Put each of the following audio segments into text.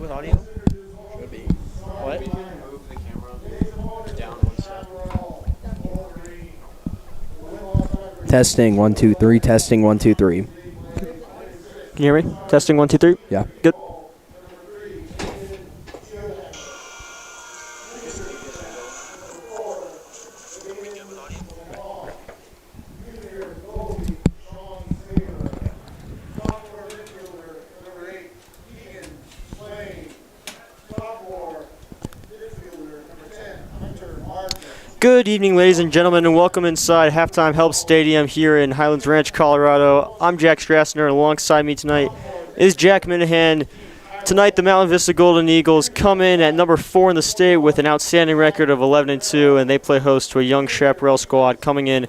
with audio? Should be. What? Move the camera down one step. Testing 1 2 3. Testing 1 2 3. Can you hear me? Testing 1 2 3. Yeah. Good. Good evening, ladies and gentlemen, and welcome inside Halftime Help Stadium here in Highlands Ranch, Colorado. I'm Jack Strassner, and alongside me tonight is Jack Minahan. Tonight, the Mountain Vista Golden Eagles come in at number 4 in the state with an outstanding record of 11-2, and they play host to a young Chaparral squad coming in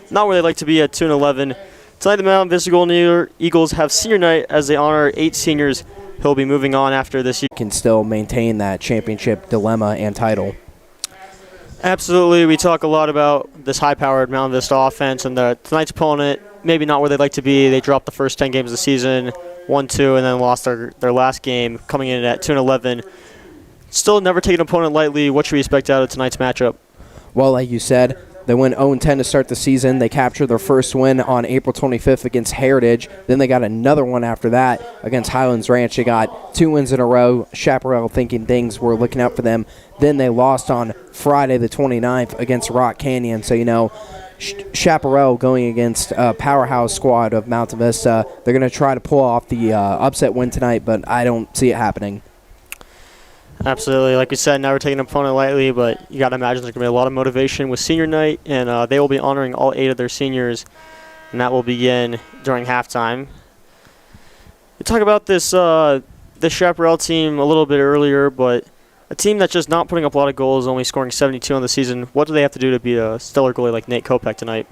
not where they'd like to be at 2-11. Tonight, the Mountain Vista Golden Eagles have senior night as they honor 8 seniors who'll be moving on after this year. Can still maintain that championship dilemma and title. Absolutely. We talk a lot about this high-powered Mountain Vista offense, and tonight's opponent, maybe not where they'd like to be. They dropped the first 10 games of the season, 1-2, and then lost their last game, coming in at 2-11. Still never take an opponent lightly. What should we expect out of tonight's matchup? Well, like you said, they went 0-10 to start the season. They captured their first win on April 25th against Heritage. Then they got another one after that against Highlands Ranch. They got 2 wins in a row. Chaparral thinking things were looking out for them. Then they lost on Friday the 29th against Rock Canyon. So, Chaparral going against a powerhouse squad of Mountain Vista. They're going to try to pull off the upset win tonight, but I don't see it happening. Absolutely. Like we said, never take an opponent lightly, but you got to imagine there's going to be a lot of motivation with senior night, and they will be honoring all 8 of their seniors, and that will begin during halftime. We talk about this Chaparral team a little bit earlier, but a team that's just not putting up a lot of goals, only scoring 72 on the season. What do they have to do to beat a stellar goalie like Nate Kopech tonight?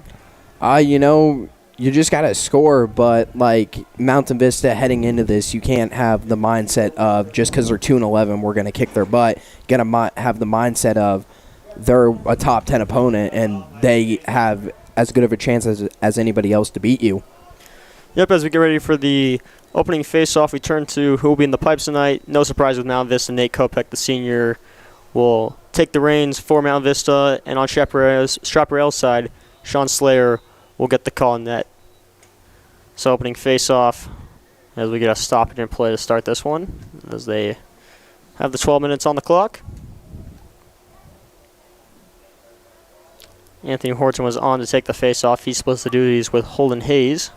You just got to score, but like Mountain Vista heading into this, you can't have the mindset of just because they're 2-11, we're going to kick their butt. You got to have the mindset of they're a top 10 opponent and they have as good of a chance as anybody else to beat you. Yep, as we get ready for the opening face-off, we turn to who will be in the pipes tonight. No surprise with Mountain Vista. Nate Kopech, the senior, will take the reins for Mountain Vista, and on Chaparral's side, Sean Slayer will get the call in net. So opening face-off as we get a stoppage in play to start this one, as they have the 12 minutes on the clock. Anthony Horton was on to take the face-off. He splits the duties with Holden Hayes.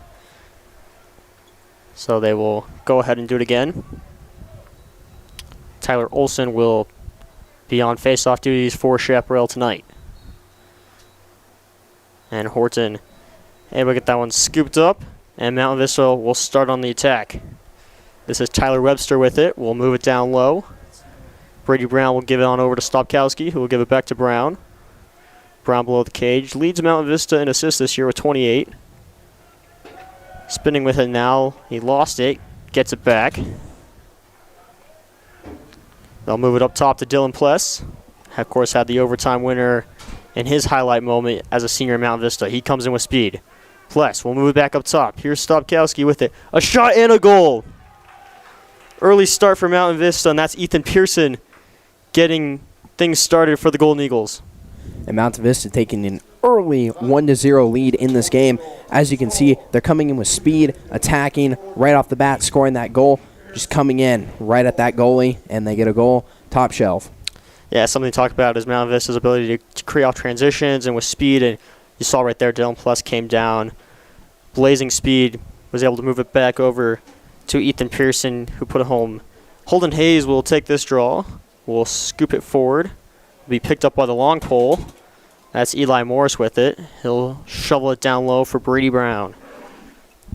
So they will go ahead and do it again. Tyler Olson will be on face-off duties for Chaparral tonight. And Horton able to get that one scooped up, and Mountain Vista will start on the attack. This is Tyler Webster with it. We'll move it down low. Brady Brown will give it on over to Stopkowski, who will give it back to Brown. Brown below the cage. Leads Mountain Vista in assists this year with 28. Spinning with it now. He lost it. Gets it back. They'll move it up top to Dylan Pless. Of course, had the overtime winner in his highlight moment as a senior at Mountain Vista. He comes in with speed. Pless will move it back up top. Here's Stopkowski with it. A shot and a goal. Early start for Mountain Vista, and that's Ethan Pearson getting things started for the Golden Eagles. And Mountain Vista taking an early 1-0 lead in this game. As you can see, they're coming in with speed, attacking right off the bat, scoring that goal, just coming in right at that goalie, and they get a goal. Top shelf. Yeah, something to talk about is Mountain Vista's ability to create off transitions and with speed. And you saw right there, Dylan Pless came down, blazing speed, was able to move it back over to Ethan Pearson, who put it home. Holden Hayes will take this draw, will scoop it forward, be picked up by the long pole. That's Eli Morris with it. He'll shovel it down low for Brady Brown.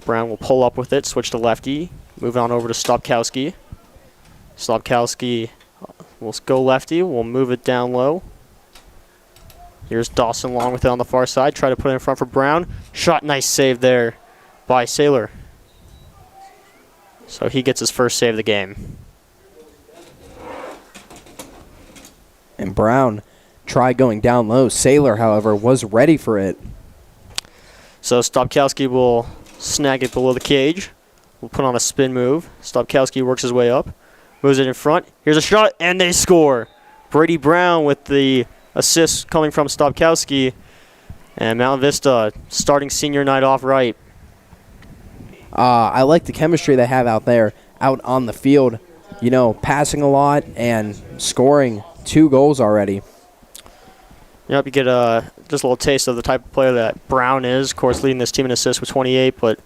Brown will pull up with it, switch to lefty, move on over to Stopkowski. Stopkowski will go lefty, we'll move it down low. Here's Dawson Long with it on the far side. Try to put it in front for Brown. Shot, nice save there by Saylor. So he gets his first save of the game. And Brown tried going down low. Saylor, however, was ready for it. So Stopkowski will snag it below the cage. We'll put on a spin move. Stopkowski works his way up. Moves it in front. Here's a shot, and they score. Brady Brown with the assist coming from Stopkowski. And Mountain Vista starting senior night off right. I like the chemistry they have out there, out on the field. You know, passing a lot and scoring 2 goals already. Yep, you get just a little taste of the type of player that Brown is. Of course, leading this team in assists with 28, but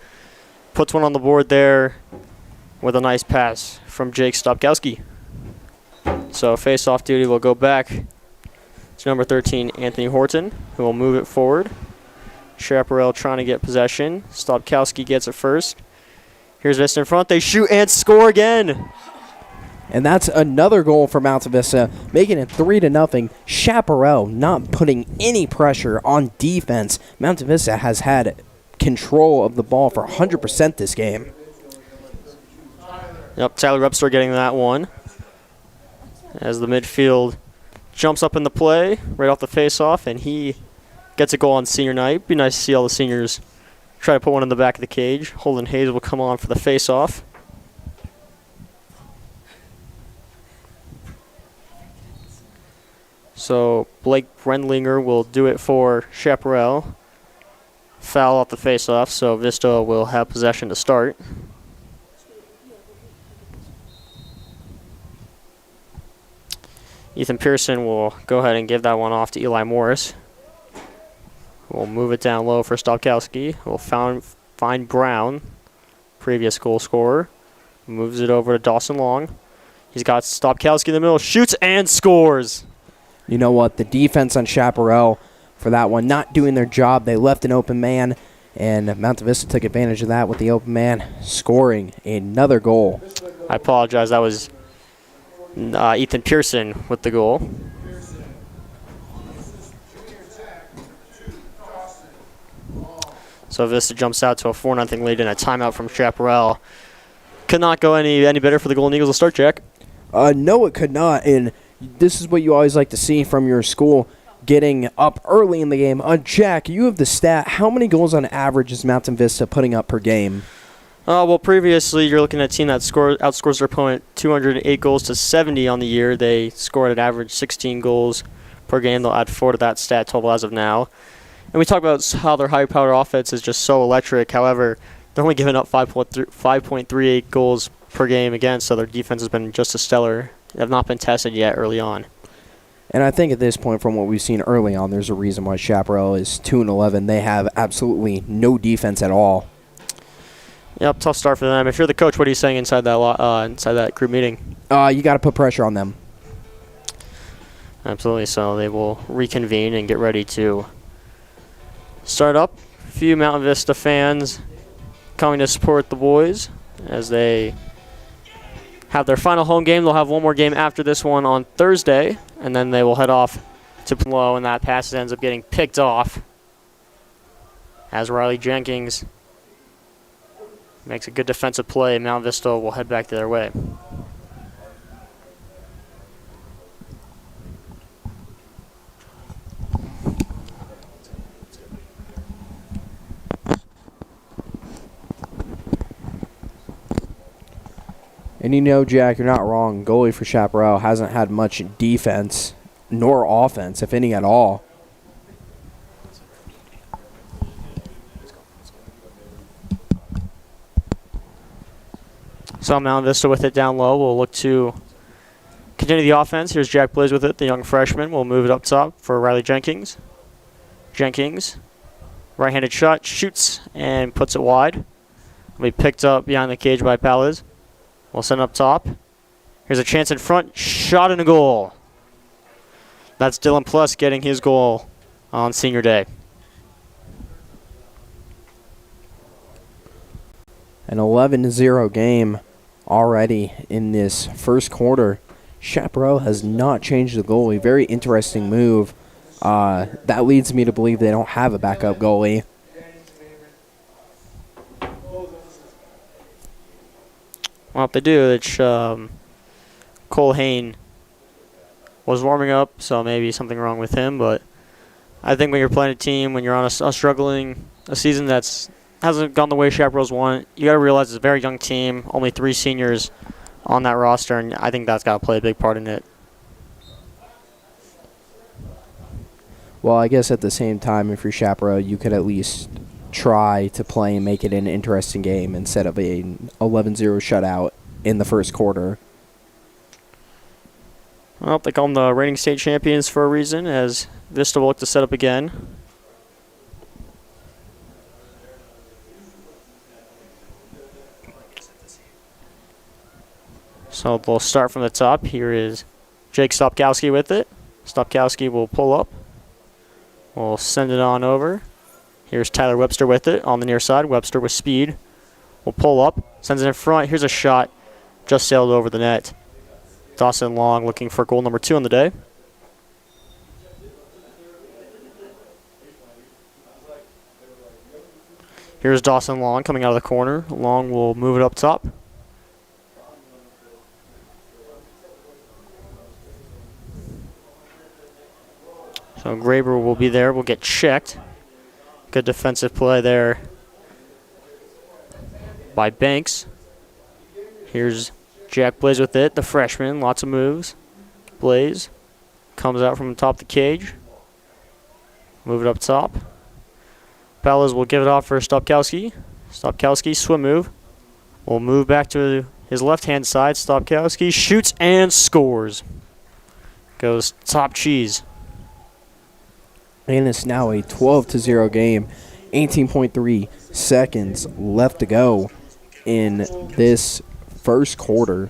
puts one on the board there with a nice pass from Jake Stopkowski. So face-off duty will go back to number 13, Anthony Horton, who will move it forward. Chaparral trying to get possession. Stopkowski gets it first. Here's Vista in front. They shoot and score again. And that's another goal for Mountain Vista, making it 3-0. Chaparral not putting any pressure on defense. Mountain Vista has had control of the ball for 100% this game. Yep, Tyler Repster getting that one. As the midfield jumps up in the play, right off the face-off, and he gets a goal on senior night. Be nice to see all the seniors try to put one in the back of the cage. Holden Hayes will come on for the face-off. So Blake Brendlinger will do it for Chaparral. Foul off the face-off, so Vista will have possession to start. Ethan Pearson will go ahead and give that one off to Eli Morris. We'll move it down low for Stopkowski. We'll find Brown, previous goal scorer. Moves it over to Dawson Long. He's got Stopkowski in the middle, shoots and scores. You know what? The defense on Chaparral for that one, not doing their job. They left an open man, and Mountain Vista took advantage of that with the open man, scoring another goal. I apologize. That was Ethan Pearson with the goal. So Vista jumps out to a 4-0 lead and a timeout from Chaparral. Could not go any better for the Golden Eagles to start, Jack. No, it could not, and this is what you always like to see from your school, getting up early in the game. Jack, you have the stat. How many goals on average is Mountain Vista putting up per game? Well, previously, you're looking at a team that outscores their opponent 208 goals to 70 on the year. They scored an average 16 goals per game. They'll add 4 to that stat total as of now. And we talk about how their high-powered offense is just so electric. However, they're only giving up 5.38 goals per game again, so their defense has been just as stellar. They have not been tested yet early on. And I think at this point, from what we've seen early on, there's a reason why Chaparral is 2-11. They have absolutely no defense at all. Yep, tough start for them. If you're the coach, what are you saying inside that group meeting? You got to put pressure on them. Absolutely. So they will reconvene and get ready to start up. A few Mountain Vista fans coming to support the boys as they have their final home game. They'll have one more game after this one on Thursday, and then they will head off to Below, and that pass ends up getting picked off as Riley Jenkins makes a good defensive play. Mount Vista will head back to their way. And you know, Jack, you're not wrong. Goalie for Chaparral hasn't had much defense nor offense, if any at all. So Mount Vista with it down low. We'll look to continue the offense. Here's Jack Blaze with it, the young freshman. We'll move it up top for Riley Jenkins. Jenkins, right-handed shot, shoots and puts it wide. Will be picked up behind the cage by Palez. We'll send up top. Here's a chance in front. Shot and a goal. That's Dylan Plus getting his goal on senior day. An 11-0 game already in this first quarter. Chaparral has not changed the goalie. Very interesting move. That leads me to believe they don't have a backup goalie. Well, if they do, it's Cole Hain was warming up, so maybe something wrong with him. But I think when you're playing a team, when you're on a season that's hasn't gone the way Chaparral's want, you got to realize it's a very young team. Only 3 seniors on that roster, and I think that's got to play a big part in it. Well, I guess at the same time, if you're Chaparral, you could at least try to play and make it an interesting game instead of an 11-0 shutout in the first quarter. Well, they call them the reigning state champions for a reason, as Vista will look to set up again. So they'll start from the top. Here is Jake Stopkowski with it. Stopkowski will pull up. We'll send it on over. Here's Tyler Webster with it on the near side. Webster with speed. Will pull up. Sends it in front. Here's a shot. Just sailed over the net. Dawson Long looking for goal number 2 on the day. Here's Dawson Long coming out of the corner. Long will move it up top. So Graber will be there. Will get checked. Good defensive play there by Banks. Here's Jack Blaze with it, the freshman. Lots of moves. Blaze comes out from the top of the cage. Move it up top. Bellas will give it off for Stopkowski. Stopkowski, swim move. Will move back to his left-hand side. Stopkowski shoots and scores. Goes top cheese. And it's now a 12-0 game. 18.3 seconds left to go in this first quarter.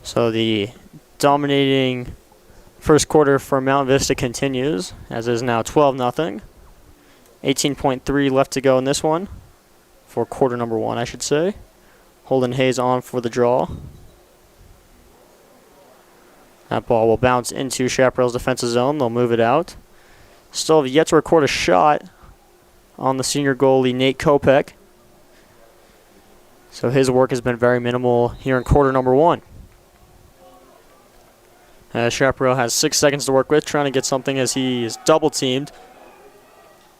So the dominating first quarter for Mountain Vista continues, as is now 12-0. 18.3 left to go in this one, for quarter number 1, I should say. Holden Hayes on for the draw. That ball will bounce into Chaparral's defensive zone. They'll move it out. Still have yet to record a shot on the senior goalie, Nate Kopech. So his work has been very minimal here in quarter number 1. Chaparral has 6 seconds to work with, trying to get something as he is double-teamed.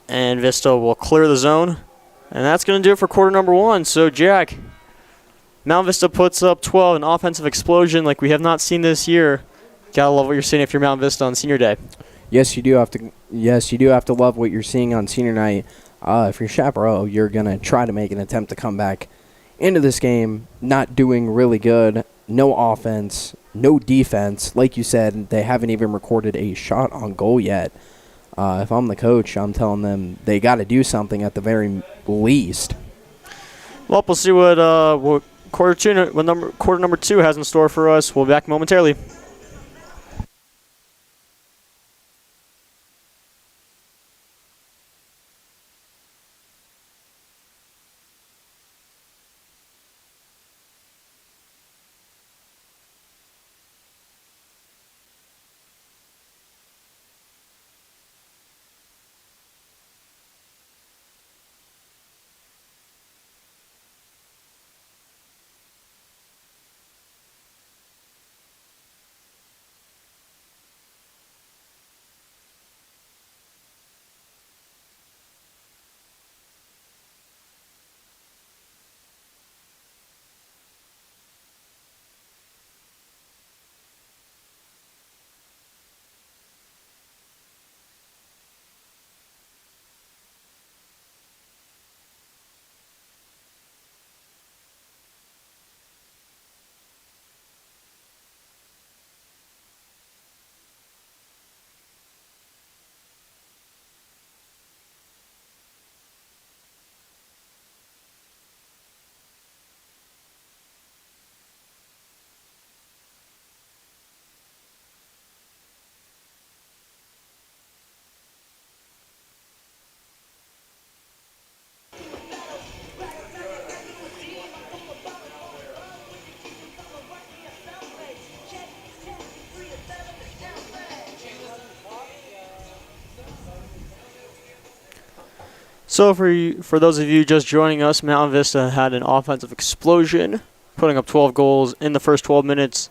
And Vista will clear the zone. And that's going to do it for quarter number 1. So, Jack, Mount Vista puts up 12, an offensive explosion like we have not seen this year. Gotta love what you're seeing if you're Mount Vista on senior day. Yes, you do have to. Yes, you do have to love what you're seeing on senior night. If you're Chaparral, you're gonna try to make an attempt to come back into this game, not doing really good. No offense, no defense. Like you said, they haven't even recorded a shot on goal yet. If I'm the coach, I'm telling them they got to do something at the very least. Well, we'll see what quarter number 2 has in store for us. We'll be back momentarily. So for those of you just joining us, Mountain Vista had an offensive explosion, putting up 12 goals in the first 12 minutes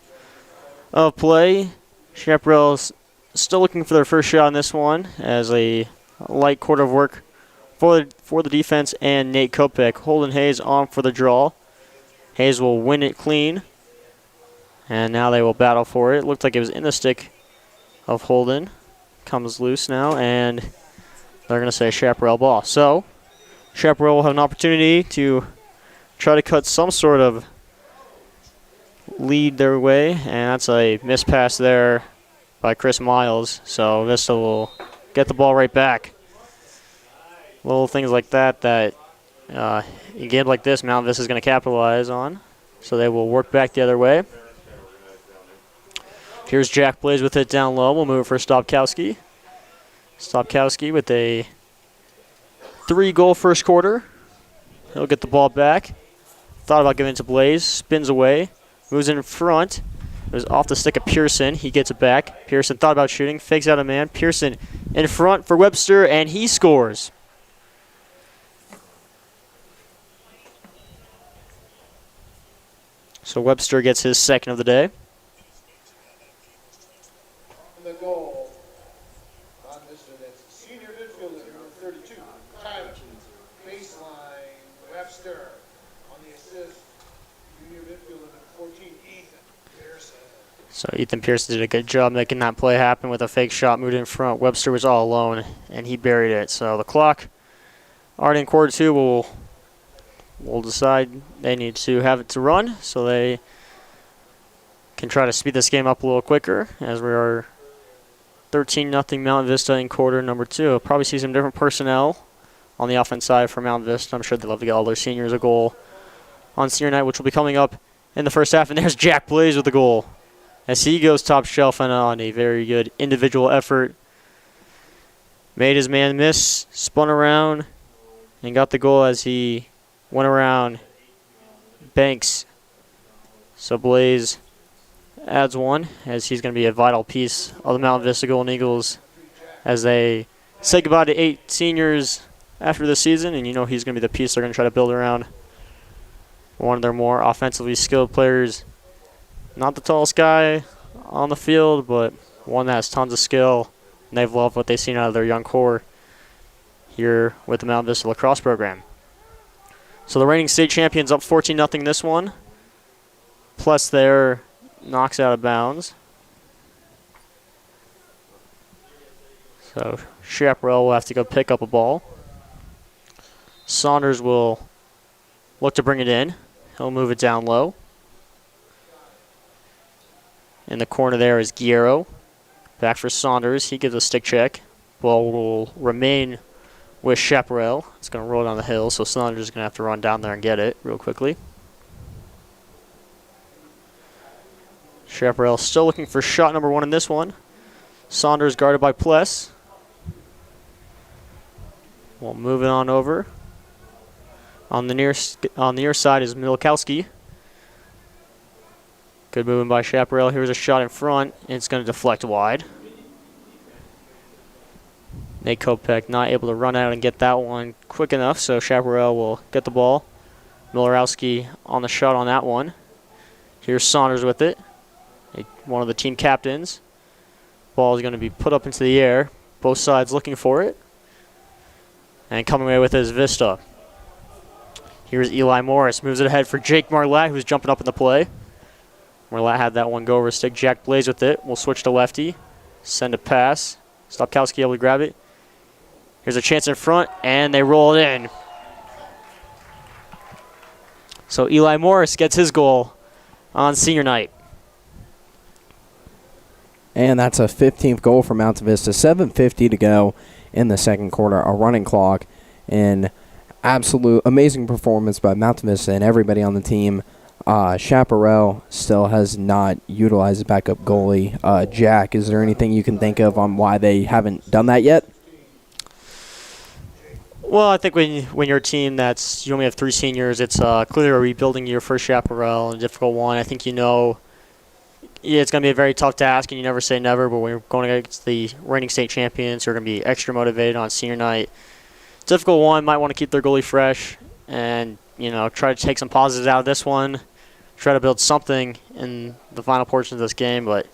of play. Chaparral's still looking for their first shot in this one, as a light quarter of work for the defense and Nate Kopek. Holden Hayes on for the draw. Hayes will win it clean. And now they will battle for it. Looked like it was in the stick of Holden. Comes loose now, and they're going to say Chaparral ball. So, Chaparral will have an opportunity to try to cut some sort of lead their way, and that's a missed pass there by Chris Miles. So Vista will get the ball right back. Little things like that a game like this, Mountain Vista is going to capitalize on. So they will work back the other way. Here's Jack Blaze with it down low. We'll move it for Stopkowski. Stopkowski with a 3-goal first quarter. He'll get the ball back. Thought about giving it to Blaze. Spins away. Moves in front. It was off the stick of Pearson. He gets it back. Pearson thought about shooting. Fakes out a man. Pearson in front for Webster, and he scores. So Webster gets his second of the day. The goal on this one, that's senior midfielder, number 32, Tyler. Baseline, Webster. On the assist, junior midfielder, number 14, Ethan Pearson. So Ethan Pearson did a good job making that play happen with a fake shot, moved in front. Webster was all alone, and he buried it. So the clock, already in quarter two, will decide they need to have it to run, so they can try to speed this game up a little quicker as we are 13-0 Mountain Vista in quarter number two. Probably see some different personnel on the offense side for Mountain Vista. I'm sure they'd love to get all their seniors a goal on senior night, which will be coming up in the first half. And there's Jack Blaze with the goal as he goes top shelf and on a very good individual effort. Made his man miss, spun around, and got the goal as he went around Banks. So Blaze adds one as he's going to be a vital piece of the Mountain Vista Golden Eagles as they say goodbye to 8 seniors after the season, and you know he's going to be the piece they're going to try to build around. One of their more offensively skilled players. Not the tallest guy on the field, but one that has tons of skill, and they've loved what they've seen out of their young core here with the Mountain Vista Lacrosse program. So the reigning state champions up 14-0 this one, plus their knocks out of bounds. So Chaparral will have to go pick up a ball. Saunders will look to bring it in. He'll move it down low. In the corner there is Guerrero. Back for Saunders. He gives a stick check. Ball will remain with Chaparral. It's going to roll down the hill, so Saunders is going to have to run down there and get it real quickly. Chaparral still looking for shot number 1 in this one. Saunders guarded by Pless. We'll move it on over. On the near side is Milkowski. Good movement by Chaparral. Here's a shot in front. It's going to deflect wide. Nate Kopek not able to run out and get that one quick enough, so Chaparral will get the ball. Milorowski on the shot on that one. Here's Saunders with it. One of the team captains. Ball is going to be put up into the air. Both sides looking for it. And coming away with it is Vista. Here's Eli Morris. Moves it ahead for Jake Marlatt, who's jumping up in the play. Marlatt had that one go over stick. Jack Blaze with it. We'll switch to lefty. Send a pass. Stopkowski able to grab it. Here's a chance in front, and they roll it in. So Eli Morris gets his goal on senior night. And that's a 15th goal for Mountain Vista. 7:50 to go in the second quarter. A running clock. And absolute amazing performance by Mountain Vista and everybody on the team. Chaparral still has not utilized a backup goalie. Jack, is there anything you can think of on why they haven't done that yet? Well, I think when you're a team that's you only have 3 seniors, it's clearly a rebuilding year for Chaparral, and a difficult one. I think it's going to be a very tough task, and you never say never, but when you're going against the reigning state champions who are going to be extra motivated on senior night, difficult one. Might want to keep their goalie fresh and, try to take some positives out of this one, try to build something in the final portion of this game, but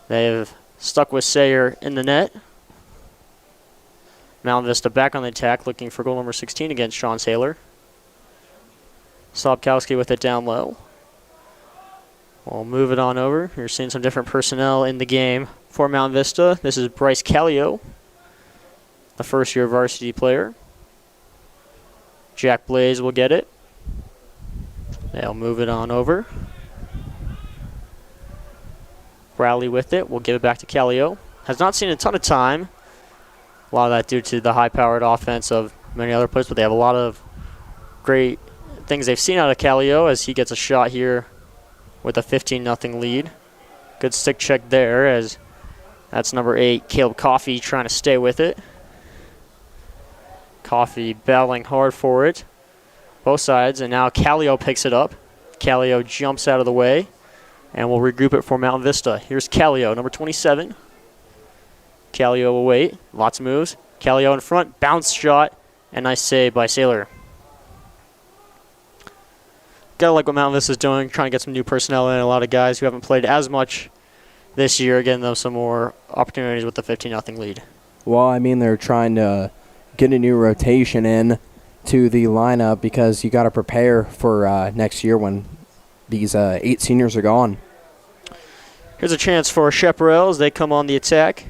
they've stuck with Sayer in the net. Mountain Vista back on the attack, looking for goal number 16 against Sean Saylor. Sobkowski with it down low. We'll move it on over. You're seeing some different personnel in the game for Mountain Vista. This is Bryce Callio, the first-year varsity player. Jack Blaze will get it. They'll move it on over. Bradley with it. We'll give it back to Callio. Has not seen a ton of time. A lot of that due to the high-powered offense of many other players, but they have a lot of great things they've seen out of Callio as he gets a shot here with a 15-0 lead. Good stick check there as that's number 8, Caleb Coffey, trying to stay with it. Coffey battling hard for it. Both sides, and now Callio picks it up. Callio jumps out of the way, and we'll regroup it for Mountain Vista. Here's Callio, number 27. Callio will wait. Lots of moves. Callio in front. Bounce shot. And nice save by Saylor. Gotta like what Mountain Vista is doing, trying to get some new personnel in. A lot of guys who haven't played as much this year, getting them some more opportunities with the 15-0 lead. Well, I mean, they're trying to get a new rotation in to the lineup because you got to prepare for next year when these 8 seniors are gone. Here's a chance for Chaparral as they come on the attack.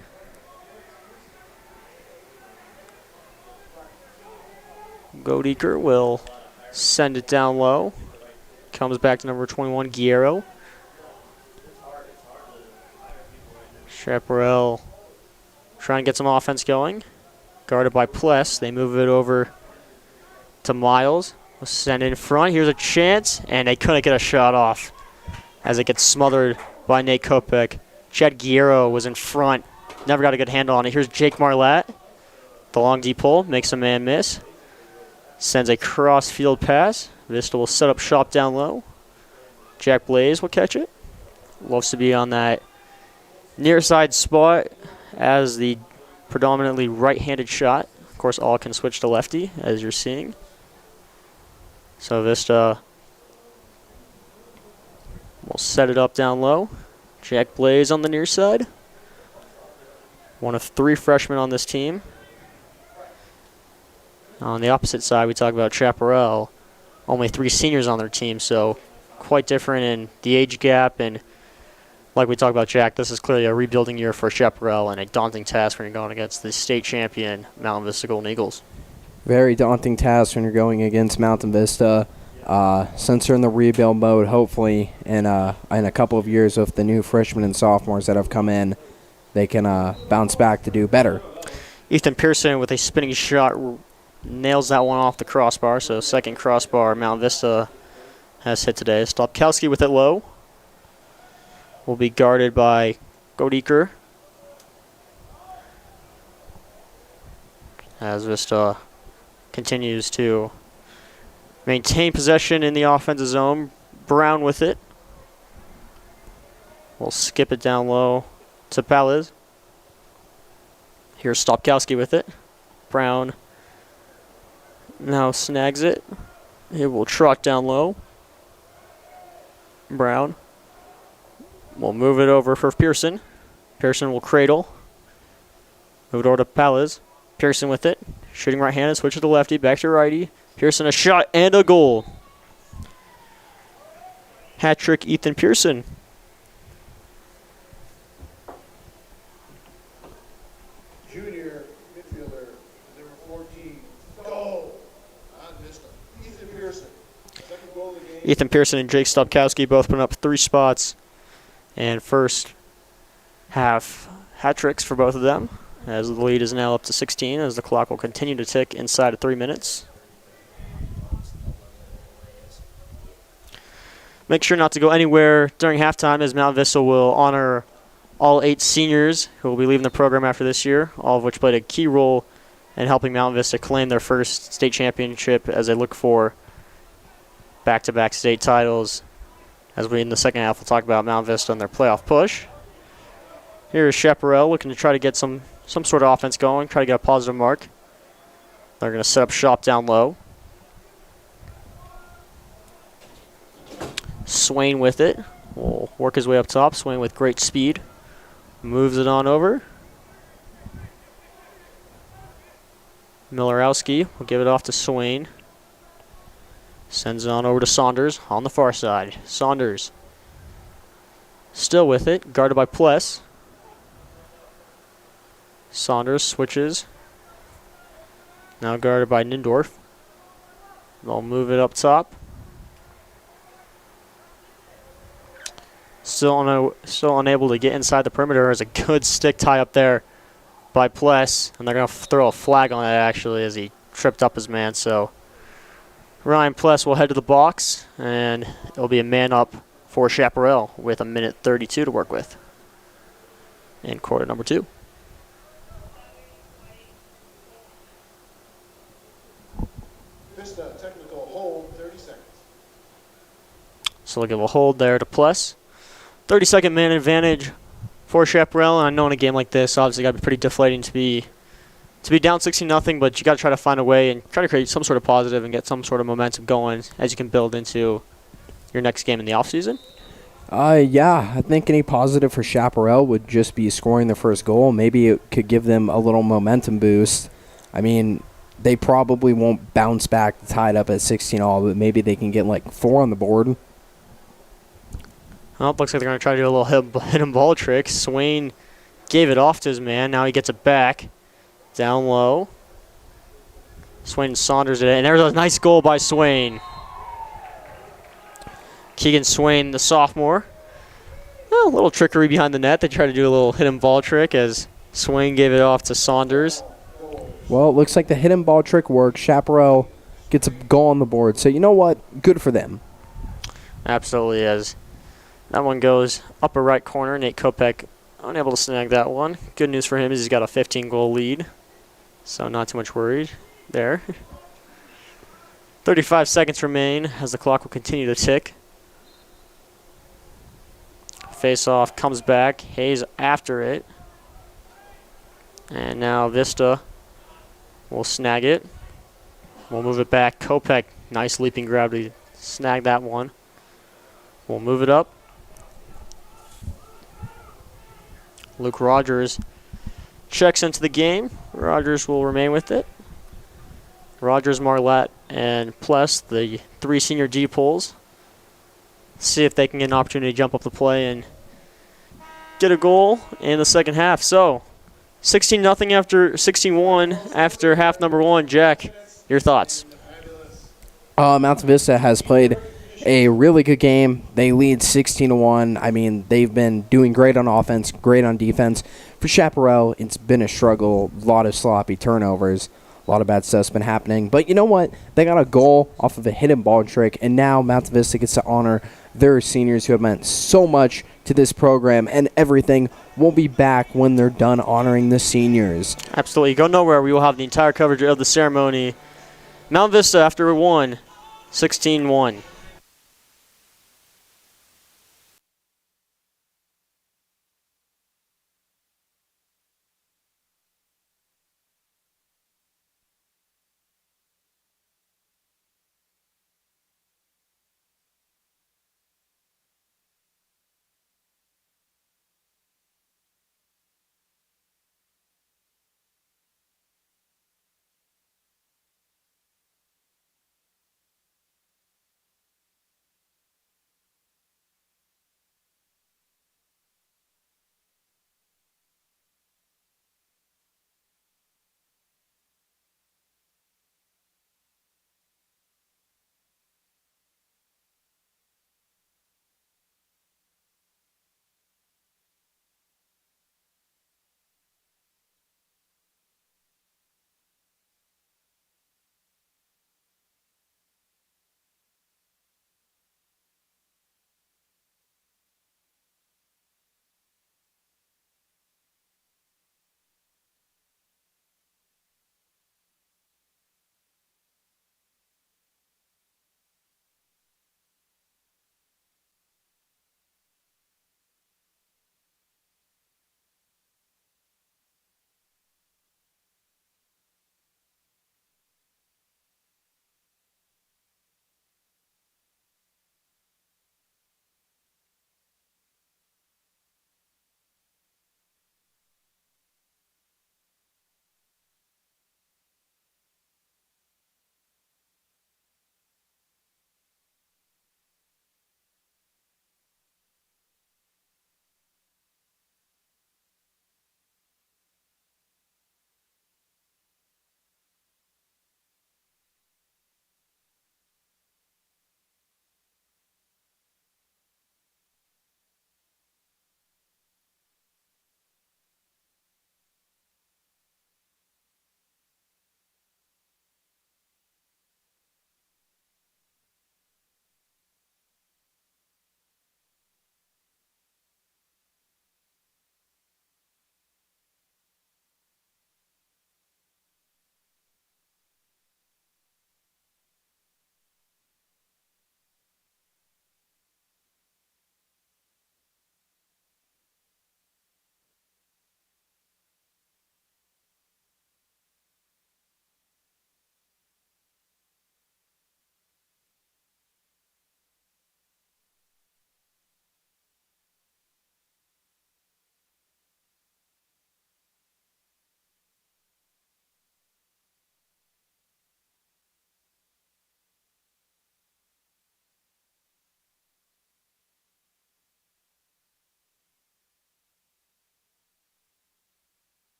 Godeker will send it down low. Comes back to number 21, Guerrero. Chaparral trying to get some offense going. Guarded by Pless. They move it over to Miles. We'll send it in front. Here's a chance, and they couldn't get a shot off as it gets smothered by Nate Kopek. Chad Guerrero was in front. Never got a good handle on it. Here's Jake Marlatt. The long deep pull makes a man miss. Sends a cross-field pass. Vista will set up shop down low. Jack Blaze will catch it. Loves to be on that near side spot as the predominantly right-handed shot. Of course, all can switch to lefty, as you're seeing. So Vista will set it up down low. Jack Blaze on the near side. One of 3 freshmen on this team. On the opposite side, we talk about Chaparral. Only 3 seniors on their team, so quite different in the age gap. And like we talked about Jack, this is clearly a rebuilding year for Chaparral and a daunting task when you're going against the state champion Mountain Vista Golden Eagles. Very daunting task when you're going against Mountain Vista. Since they're in the rebuild mode, hopefully in a couple of years with the new freshmen and sophomores that have come in, they can bounce back to do better. Ethan Pearson with a spinning shot nails that one off the crossbar, so second crossbar Mountain Vista has hit today. Stopkowski with it low. Will be guarded by Godeker. As Vista continues to maintain possession in the offensive zone. Brown with it. We'll skip it down low to Paliz. Here's Stopkowski with it. Brown now snags it. It will trot down low. Brown will move it over for Pearson. Pearson will cradle. Move it over to Paliz. Pearson with it. Shooting right-handed, switch to the lefty, back to righty. Pearson a shot and a goal. Hat trick Ethan Pearson. Junior midfielder, number 14, goal on Vista. Ethan Pearson. Second goal of the game. Ethan Pearson and Jake Stopkowski both putting up 3 spots. And first half hat tricks for both of them, as the lead is now up to 16, as the clock will continue to tick inside of 3 minutes. Make sure not to go anywhere during halftime, as Mount Vista will honor all 8 seniors who will be leaving the program after this year, all of which played a key role in helping Mount Vista claim their first state championship as they look for back-to-back state titles. As we in the second half will talk about Mount Vista and their playoff push. Here is Chaparral looking to try to get some sort of offense going, try to get a positive mark. They're going to set up shop down low. Swain with it. Will work his way up top. Swain with great speed. Moves it on over. Milorowski will give it off to Swain. Sends it on over to Saunders on the far side. Saunders still with it, guarded by Pless. Saunders switches. Now guarded by Nindorf. They'll move it up top. Still unable to get inside the perimeter. There's a good stick tie up there by Pless, and they're going to throw a flag on it actually as he tripped up his man. So Ryan Pless will head to the box, and it'll be a man up for Chaparral with 1:32 to work with in quarter number 2. Vista technical hold, 30 seconds. So they'll give a hold there to Pless. 30-second man advantage for Chaparral. And I know in a game like this, obviously, got to be pretty deflating to be down 16-0, but you got to try to find a way and try to create some sort of positive and get some sort of momentum going as you can build into your next game in the offseason. Yeah, I think any positive for Chaparral would just be scoring the first goal. Maybe it could give them a little momentum boost. I mean, they probably won't bounce back tied up at 16-all, but maybe they can get like 4 on the board. Well, it looks like they're going to try to do a little hidden ball trick. Swain gave it off to his man. Now he gets it back. Down low. Swain and Saunders did it. And there's a nice goal by Swain. Keegan Swain, the sophomore. Well, a little trickery behind the net. They tried to do a little hidden ball trick as Swain gave it off to Saunders. Well, it looks like the hidden ball trick works. Chaparral gets a goal on the board. So you know what? Good for them. Absolutely is. That one goes upper right corner. Nate Kopech unable to snag that one. Good news for him is he's got a 15-goal lead. So not too much worried there. 35 seconds remain as the clock will continue to tick. Face-off comes back. Hayes after it. And now Vista will snag it. We'll move it back. Kopech, nice leaping grab to snag that one. We'll move it up. Luke Rogers checks into the game. Rogers will remain with it. Rogers, Marlette, and Pless, the 3 senior D-pulls. See if they can get an opportunity to jump up the play and get a goal in the second half. So, 16-0 after 16-1 after half number 1. Jack, your thoughts? Mountain Vista has played a really good game. They lead 16-1. I mean, they've been doing great on offense, great on defense. For Chaparral, it's been a struggle. A lot of sloppy turnovers. A lot of bad stuff's been happening. But you know what? They got a goal off of a hidden ball trick, and now Mountain Vista gets to honor their seniors who have meant so much to this program, and everything will be back when they're done honoring the seniors. Absolutely. Go nowhere. We will have the entire coverage of the ceremony. Mount Vista, after 16-1.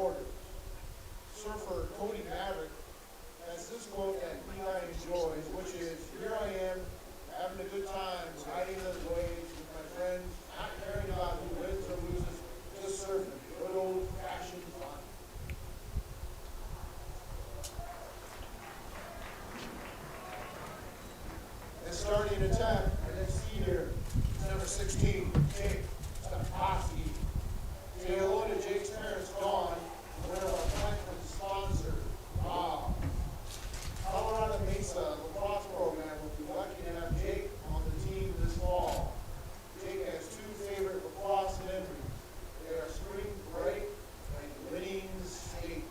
supporters. Surfer Cody Maverick has this quote that Eli enjoys, which is, "Here I am, having a good time, riding the waves with my friends, not caring about who wins or loses, just surfing, good old-fashioned fun." And starting attack, our next senior, number 16, Jake Stapowski. Say hello to Jake's parents, Dawn, and one of our platinum sponsors, Rob. Colorado Mesa lacrosse program will be lucky to have Jake on the team this fall. Jake has two favorite lacrosse memories. They are spring break and winning state.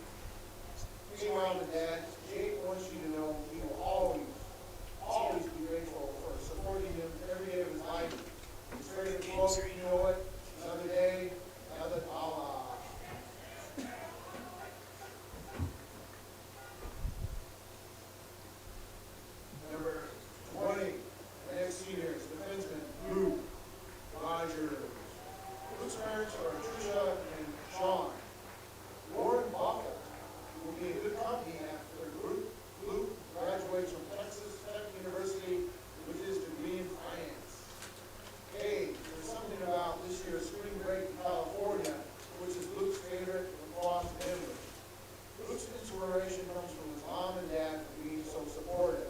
Hey, Mom and Dad, Jake wants you to know he will always be grateful for supporting him every day of his life. His favorite quote, you know what? Another day, another Allah. Number 20, the next seniors, defenseman Luke Rogers. Luke's parents are Tricia and Sean. Lauren Baca will be in good company after Luke graduates from Texas Tech University with his degree in finance. Hey, there's something about this year's spring break in California, which is Luke's favorite lacrosse memory. Luke's inspiration comes from his mom and dad for being so supportive.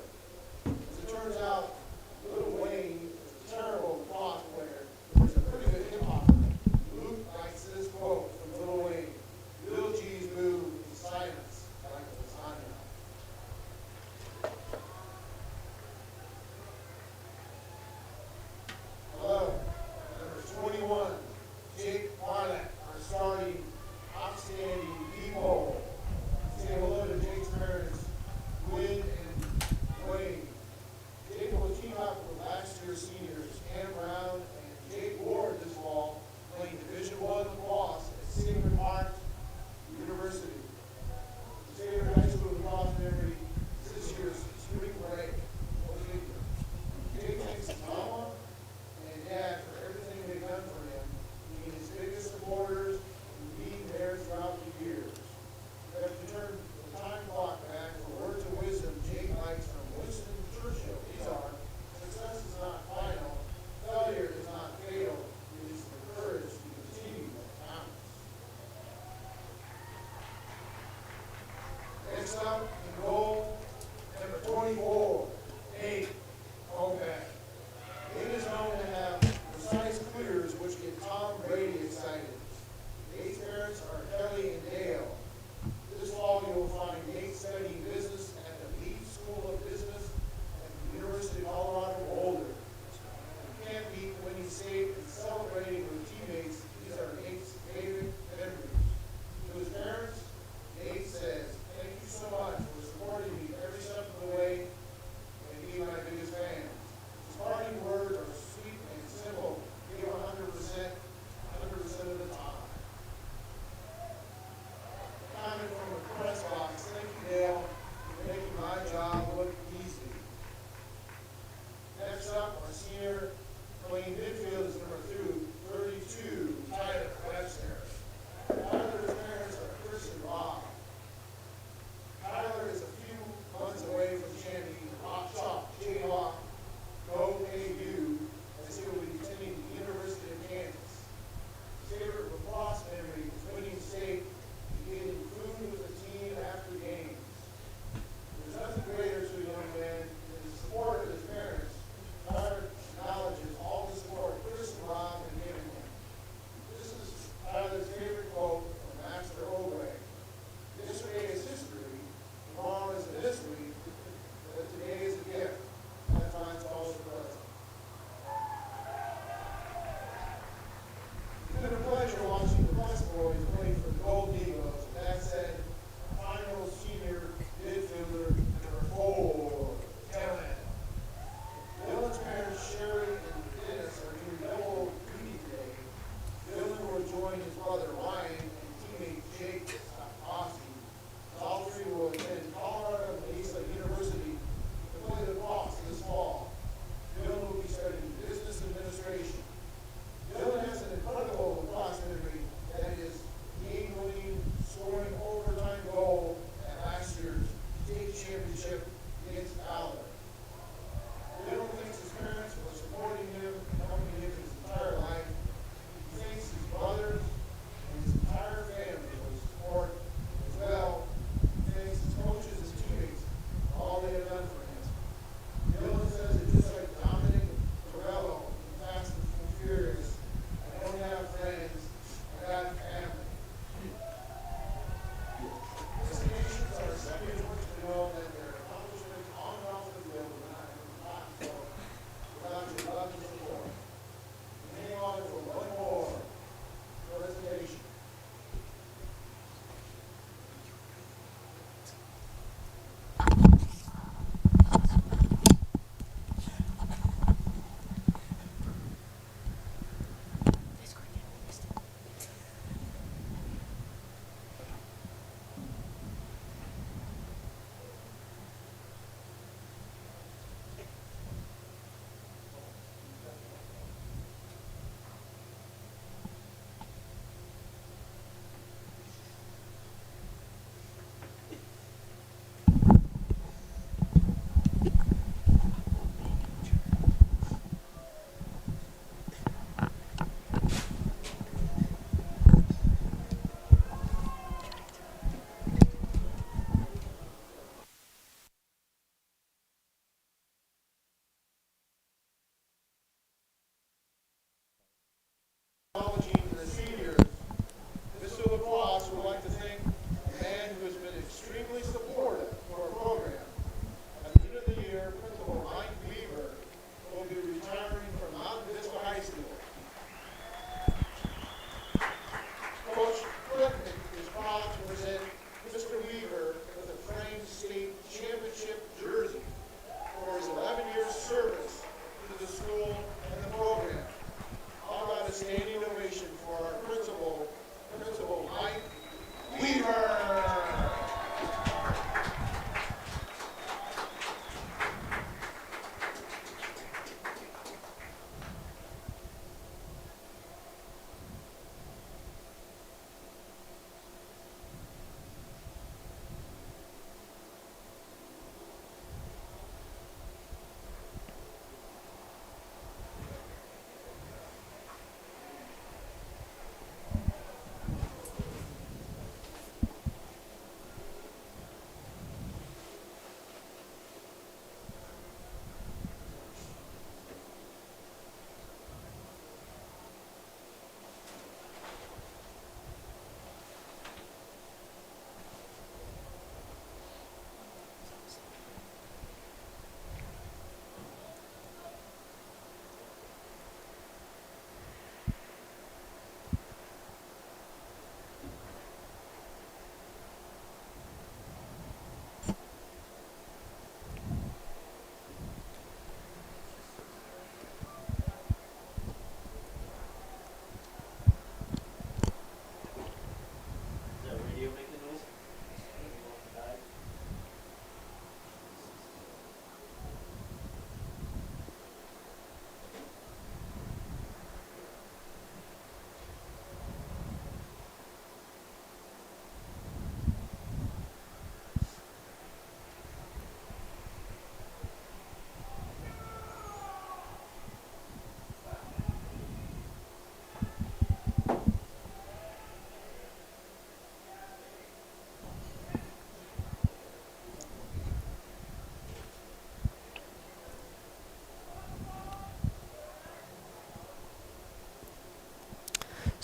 As it turns out, Little Wayne is a terrible lacrosse player, but he's a pretty good hip hopper. Luke likes this quote from Little Wayne: "Little G's move in silence like a lasagna." Hello, number 21, Jake Barnett, our starting outstanding D-Bowl. Say hello to Jake's parents, Gwen and Wayne. Jake will team up with last year's seniors, Cam Brown and Jake Ward this fall, playing Division I lacrosse at Sacred Heart University. Sacred High School lacrosse memory is this year's spring break. Go figure. Jake thanks his mama and dad for everything they've done for him, being his biggest supporters and being there throughout the years. We have to turn the time clock back for words of wisdom Jake likes from Winston Churchill. These are: success is not final, failure is not fatal, it is the courage to continue that counts. Next up, in goal, number 24, Nate Kovac. Nate is known to have precise clears which get Tom Brady excited. Nate's parents are Kelly and Dale. This fall, you will find Nate studying business at the Leaf School of Business at the University of Colorado Boulder. You can't beat winning state and celebrating with teammates. These are Nate's favorite memories. To his parents, Nate says, "Thank you so much for supporting me every step of the way and being my biggest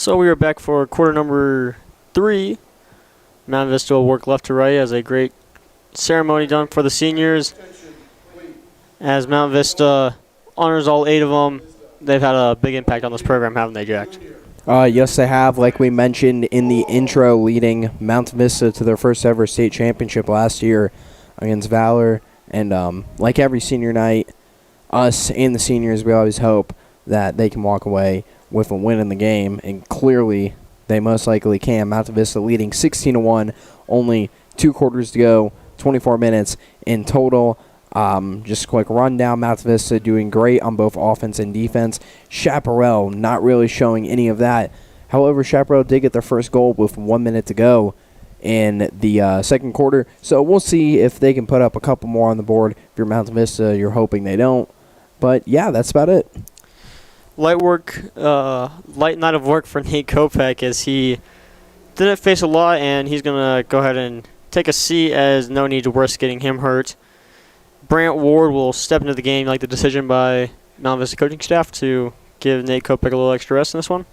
So we are back for quarter number 3. Mountain Vista will work left to right as a great ceremony done for the seniors. As Mountain Vista honors all 8 of them, they've had a big impact on this program, haven't they, Jack? Yes, they have. Like we mentioned in the intro, leading Mountain Vista to their first ever state championship last year against Valor. And like every senior night, us and the seniors, we always hope that they can walk away with a win in the game. And clearly, they most likely can. Mountain Vista leading 16-1, only 2 quarters to go, 24 minutes in total. Just a quick rundown. Mountain Vista doing great on both offense and defense. Chaparral not really showing any of that. However, Chaparral did get their first goal with 1 minute to go in the second quarter. So we'll see if they can put up a couple more on the board. If you're Mountain Vista, you're hoping they don't. But yeah, that's about it. Light night of work for Nate Kopech as he didn't face a lot, and he's going to go ahead and take a seat as no need to risk getting him hurt. Brant Ward will step into the game. Like the decision by Mountain Vista coaching staff to give Nate Kopech a little extra rest in this one?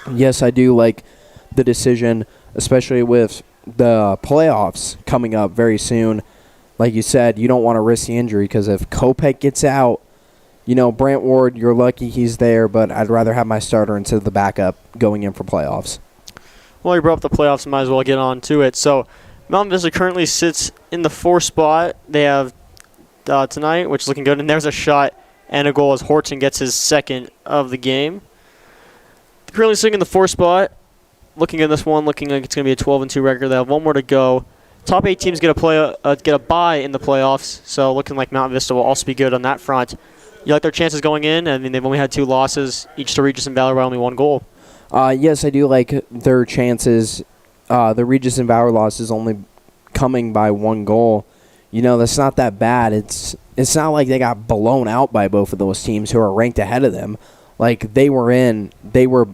Yes, I do like the decision, especially with the playoffs coming up very soon. Like you said, you don't want to risk the injury because if Kopech gets out, you know, Brant Ward, you're lucky he's there, but I'd rather have my starter instead of the backup going in for playoffs. Well, you brought up the playoffs, might as well get on to it. So, Mountain Vista currently sits in the 4th spot. They have tonight, which is looking good, and there's a shot and a goal as Horton gets his second of the game. Currently sitting in the 4th spot. Looking at this one, looking like it's going to be a 12-2 record. They have 1 more to go. Top 8 teams get a bye in the playoffs, so looking like Mountain Vista will also be good on that front. You like their chances going in? I mean, they've only had 2 losses, each to Regis and Valor by only 1 goal. Yes, I do like their chances. The Regis and Valor loss is only coming by 1 goal. You know, that's not that bad. It's not like they got blown out by both of those teams who are ranked ahead of them. Like they were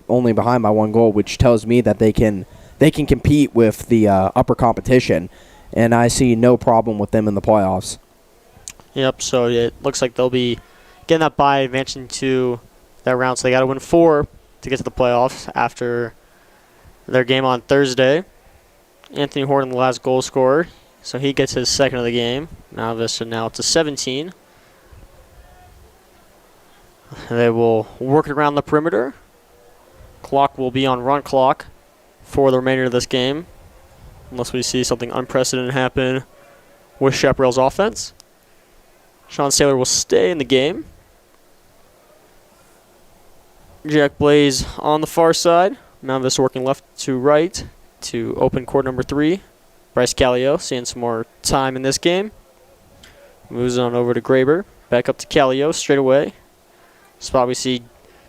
only behind by 1 goal, which tells me that they can compete with the upper competition, and I see no problem with them in the playoffs. Yep. So it looks like they'll be getting that bye, advancing to that round. So they got to win 4 to get to the playoffs after their game on Thursday. Anthony Horton, the last goal scorer, so he gets his second of the game. Now Vista now to 17. They will work it around the perimeter. Clock will be on run clock for the remainder of this game, unless we see something unprecedented happen with Chaparral's offense. Sean Saylor will stay in the game. Jack Blaze on the far side. Mountain Vista working left to right to open court number 3. Bryce Callio seeing some more time in this game. Moves on over to Graber. Back up to Callio straight away. Spot we see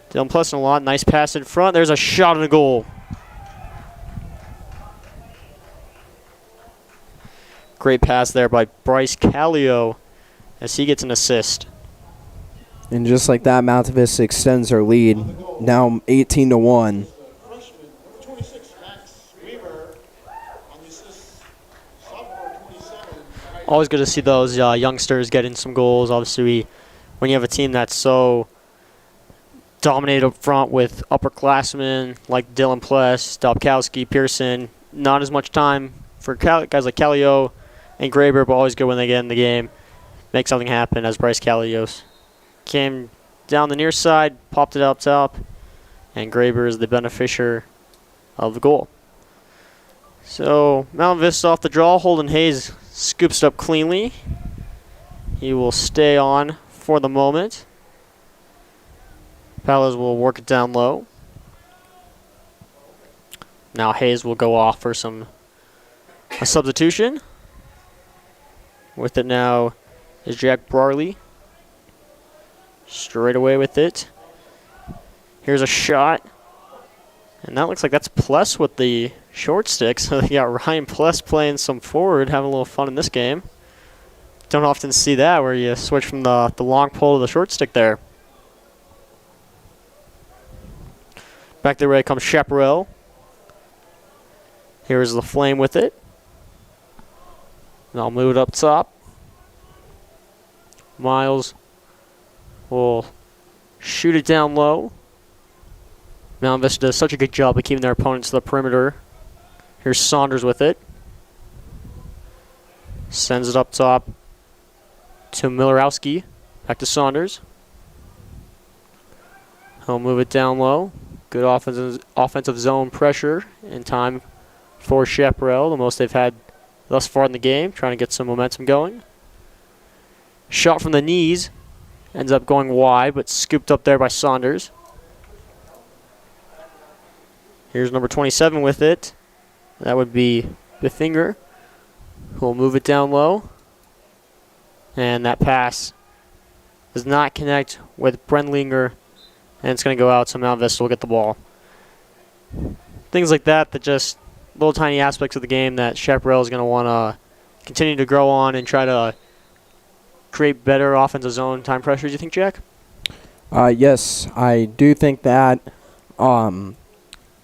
Dylan Plesson a lot. Nice pass in front. There's a shot and a goal. Great pass there by Bryce Callio as he gets an assist. And just like that, Mountain Vista extends their lead, now 18-1. Freshman, number 26, Max Weaver, on the assist, sophomore, 27. Always good to see those youngsters getting some goals. Obviously, when you have a team that's so dominated up front with upperclassmen like Dylan Pless, Dobkowski, Pearson, not as much time for guys like Callio and Graber, but always good when they get in the game. Make something happen as Bryce Callio's came down the near side, popped it up top, and Graber is the beneficiary of the goal. So Mountain Vista off the draw. Holden Hayes scoops it up cleanly. He will stay on for the moment. Palos will work it down low. Now Hayes will go off for a substitution. With it now is Jack Brarley. Straight away with it. Here's a shot. And that looks like that's Pless with the short stick. So they got Ryan Pless playing some forward, having a little fun in this game. Don't often see that where you switch from the long pole to the short stick there. Back the way comes Chaparral. Here's the Flame with it. And I'll move it up top. Miles will shoot it down low. Mountain Vista does such a good job of keeping their opponents to the perimeter. Here's Saunders with it. Sends it up top to Milorowski. Back to Saunders. He'll move it down low. Good offensive zone pressure in time for Chaparral, the most they've had thus far in the game, trying to get some momentum going. Shot from the knees. Ends up going wide, but scooped up there by Saunders. Here's number 27 with it. That would be Bithinger, who will move it down low. And that pass does not connect with Brendlinger, and it's going to go out, so Mountain Vista will get the ball. Things like that just little tiny aspects of the game that Chaparral is going to want to continue to grow on and try to create better offensive zone time pressure. Do you think, Jack? Yes, I do think that.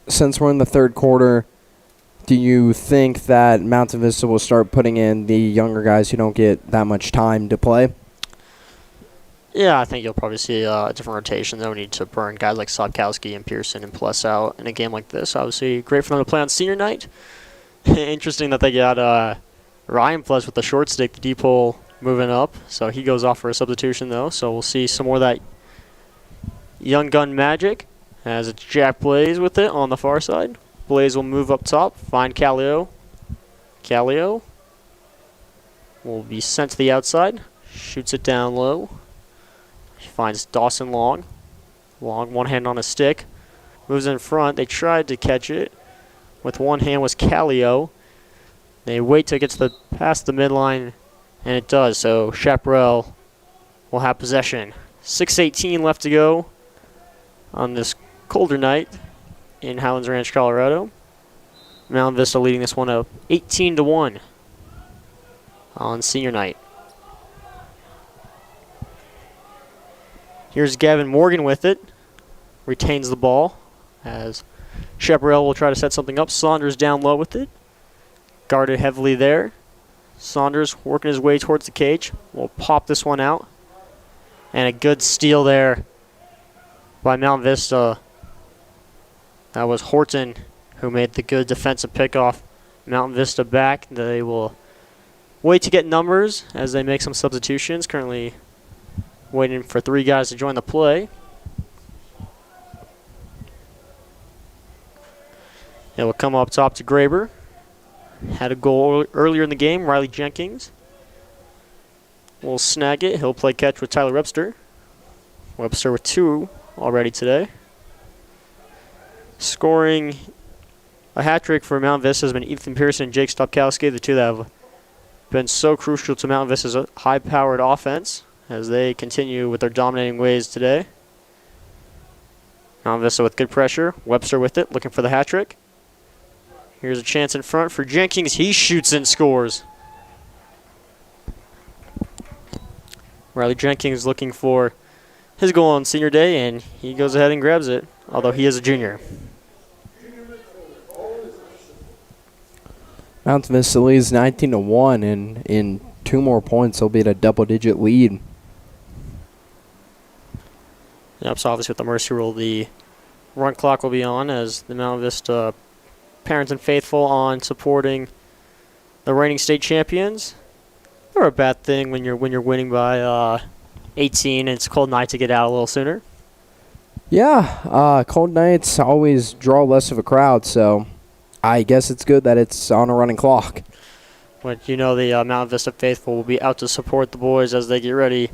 Since we're in the third quarter, do you think that Mountain Vista will start putting in the younger guys who don't get that much time to play? Yeah, I think you'll probably see a different rotation. They'll need to burn guys like Sobkowski and Pearson and Plus out in a game like this. Obviously, great for them to play on senior night. Interesting that they got Ryan Plus with the short stick, the deep hole moving up. So he goes off for a substitution, though. So we'll see some more of that young gun magic as it's Jack Blaze with it on the far side. Blaze will move up top, find Callio. Callio will be sent to the outside, shoots it down low. He finds Dawson Long. Long, one hand on a stick. Moves in front. They tried to catch it. With one hand was Callio. They wait till it gets past the midline, and it does. So Chaparral will have possession. 6:18 left to go on this colder night in Highlands Ranch, Colorado. Mountain Vista leading this one up 18-1 on senior night. Here's Gavin Morgan with it. Retains the ball as Chaparral will try to set something up. Saunders down low with it. Guarded heavily there. Saunders working his way towards the cage. Will pop this one out. And a good steal there by Mountain Vista. That was Horton who made the good defensive pickoff. Mountain Vista back. They will wait to get numbers as they make some substitutions. Currently waiting for 3 guys to join the play. It will come up top to Graber. Had a goal earlier in the game. Riley Jenkins will snag it. He'll play catch with Tyler Webster. Webster with 2 already today. Scoring a hat trick for Mountain Vista has been Ethan Pearson and Jake Stopkowski, the two that have been so crucial to Mountain Vista's high-powered offense as they continue with their dominating ways today. Mountain Vista with good pressure. Webster with it, looking for the hat trick. Here's a chance in front for Jenkins. He shoots and scores. Riley Jenkins looking for his goal on senior day, and he goes ahead and grabs it, although he is a junior. Mountain Vista leads 19-1, and in 2 more points, they'll be at a double-digit lead. Yep, so obviously with the Mercy Rule, the run clock will be on as the Mountain Vista parents and faithful on supporting the reigning state champions. Never a bad thing when you're winning by 18 and it's a cold night to get out a little sooner. Yeah, cold nights always draw less of a crowd, so I guess it's good that it's on a running clock. But you know the Mountain Vista faithful will be out to support the boys as they get ready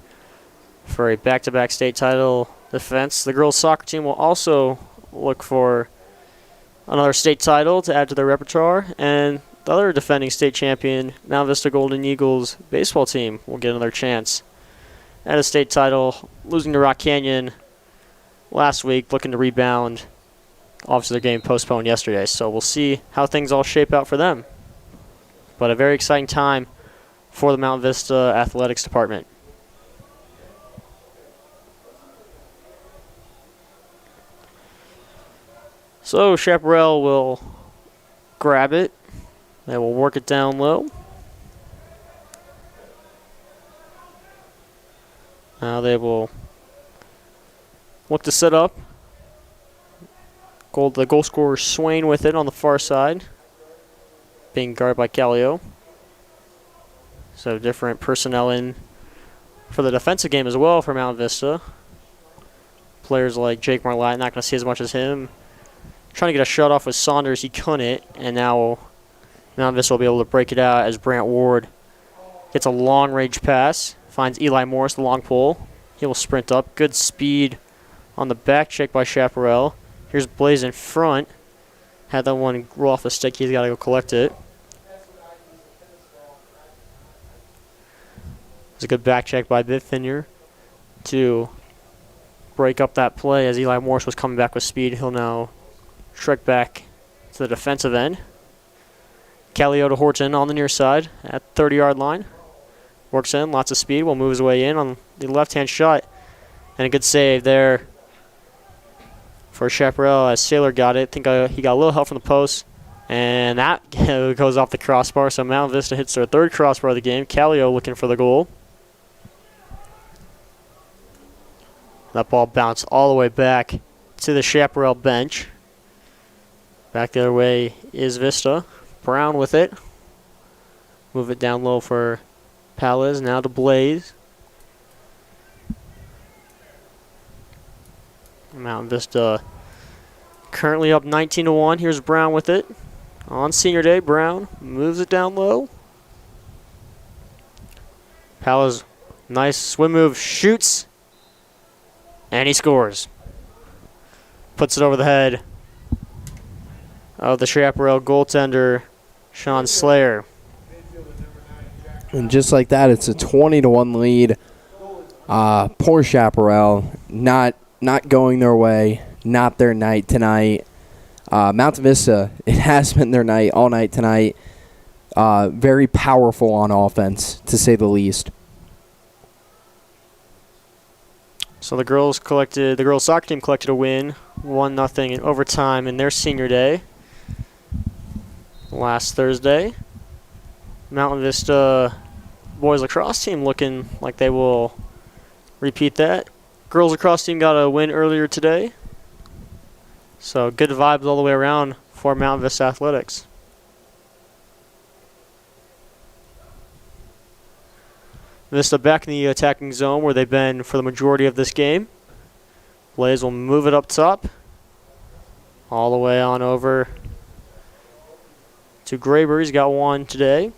for a back-to-back state title defense. The girls' soccer team will also look for another state title to add to their repertoire, and the other defending state champion, Mountain Vista Golden Eagles baseball team, will get another chance at a state title, losing to Rock Canyon last week, looking to rebound. Obviously, their game postponed yesterday, so we'll see how things all shape out for them. But a very exciting time for the Mountain Vista athletics department. So Chaparral will grab it. They will work it down low. Now they will look to set up. The goal scorer Swain with it on the far side, being guarded by Callio. So different personnel in for the defensive game as well for Mountain Vista. Players like Jake Marlatt, not going to see as much as him. Trying to get a shot off with Saunders, he couldn't, and now Mountain Vista will be able to break it out as Brant Ward gets a long-range pass, finds Eli Morris, the long pole. He will sprint up. Good speed on the back check by Chaparral. Here's Blaze in front. Had that one roll off the stick. He's got to go collect it. It's a good back check by Bitfinger to break up that play as Eli Morris was coming back with speed. He'll now trek back to the defensive end. Callio to Horton on the near side at 30-yard line. Works in, lots of speed, will move his way in on the left-hand shot. And a good save there for Chaparral as Saylor got it. I think he got a little help from the post. And that goes off the crossbar, so Mountain Vista hits their third crossbar of the game. Callio looking for the goal. That ball bounced all the way back to the Chaparral bench. Back the other way is Vista. Brown with it. Move it down low for Palez. Now to Blaze. Mountain Vista currently up 19-1. Here's Brown with it. On senior day, Brown moves it down low. Palez, nice swim move, shoots. And he scores. Puts it over the head of the Chaparral goaltender, Sean Slayer. And just like that, it's a 20-1 lead. Poor Chaparral, not going their way, not their night tonight. Mountain Vista, it has been their night all night tonight. Very powerful on offense, to say the least. So the girls soccer team collected a win, 1-0 in overtime in their senior day last Thursday. Mountain Vista boys lacrosse team looking like they will repeat that. Girls lacrosse team got a win earlier today. So good vibes all the way around for Mountain Vista Athletics. Vista back in the attacking zone where they've been for the majority of this game. Blaze will move it up top. All the way on over to Graber. He's got one today.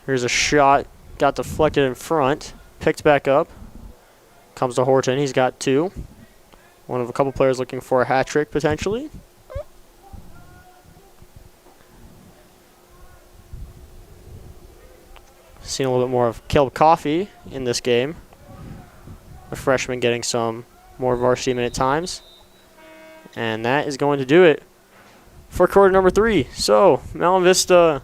Here's a shot. Got deflected in front. Picked back up. Comes to Horton. He's got two. One of a couple players looking for a hat trick potentially. Seen a little bit more of Caleb Coffey in this game. A freshman getting some more varsity minute times. And that is going to do it for quarter number 3. So, Mountain Vista,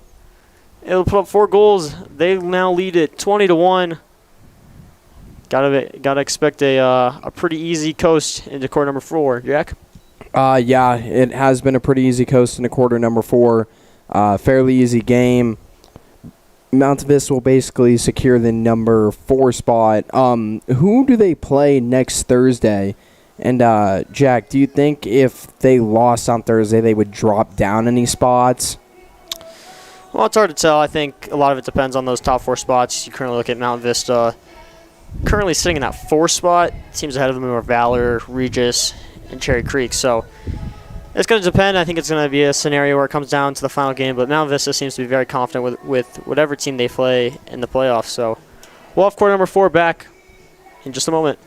it'll put up 4 goals. They now lead it 20-1. Gotta expect a pretty easy coast into quarter number 4. Jack? Yeah, it has been a pretty easy coast into quarter number 4. Fairly easy game. Mountain Vista will basically secure the number 4 spot. Who do they play next Thursday? And, Jack, do you think if they lost on Thursday, they would drop down any spots? Well, it's hard to tell. I think a lot of it depends on those top 4 spots. You currently look at Mountain Vista. Currently sitting in that 4th spot. Teams ahead of them are Valor, Regis, and Cherry Creek. So it's going to depend. I think it's going to be a scenario where it comes down to the final game. But Mountain Vista seems to be very confident with whatever team they play in the playoffs. So we'll have quarter number 4 back in just a moment.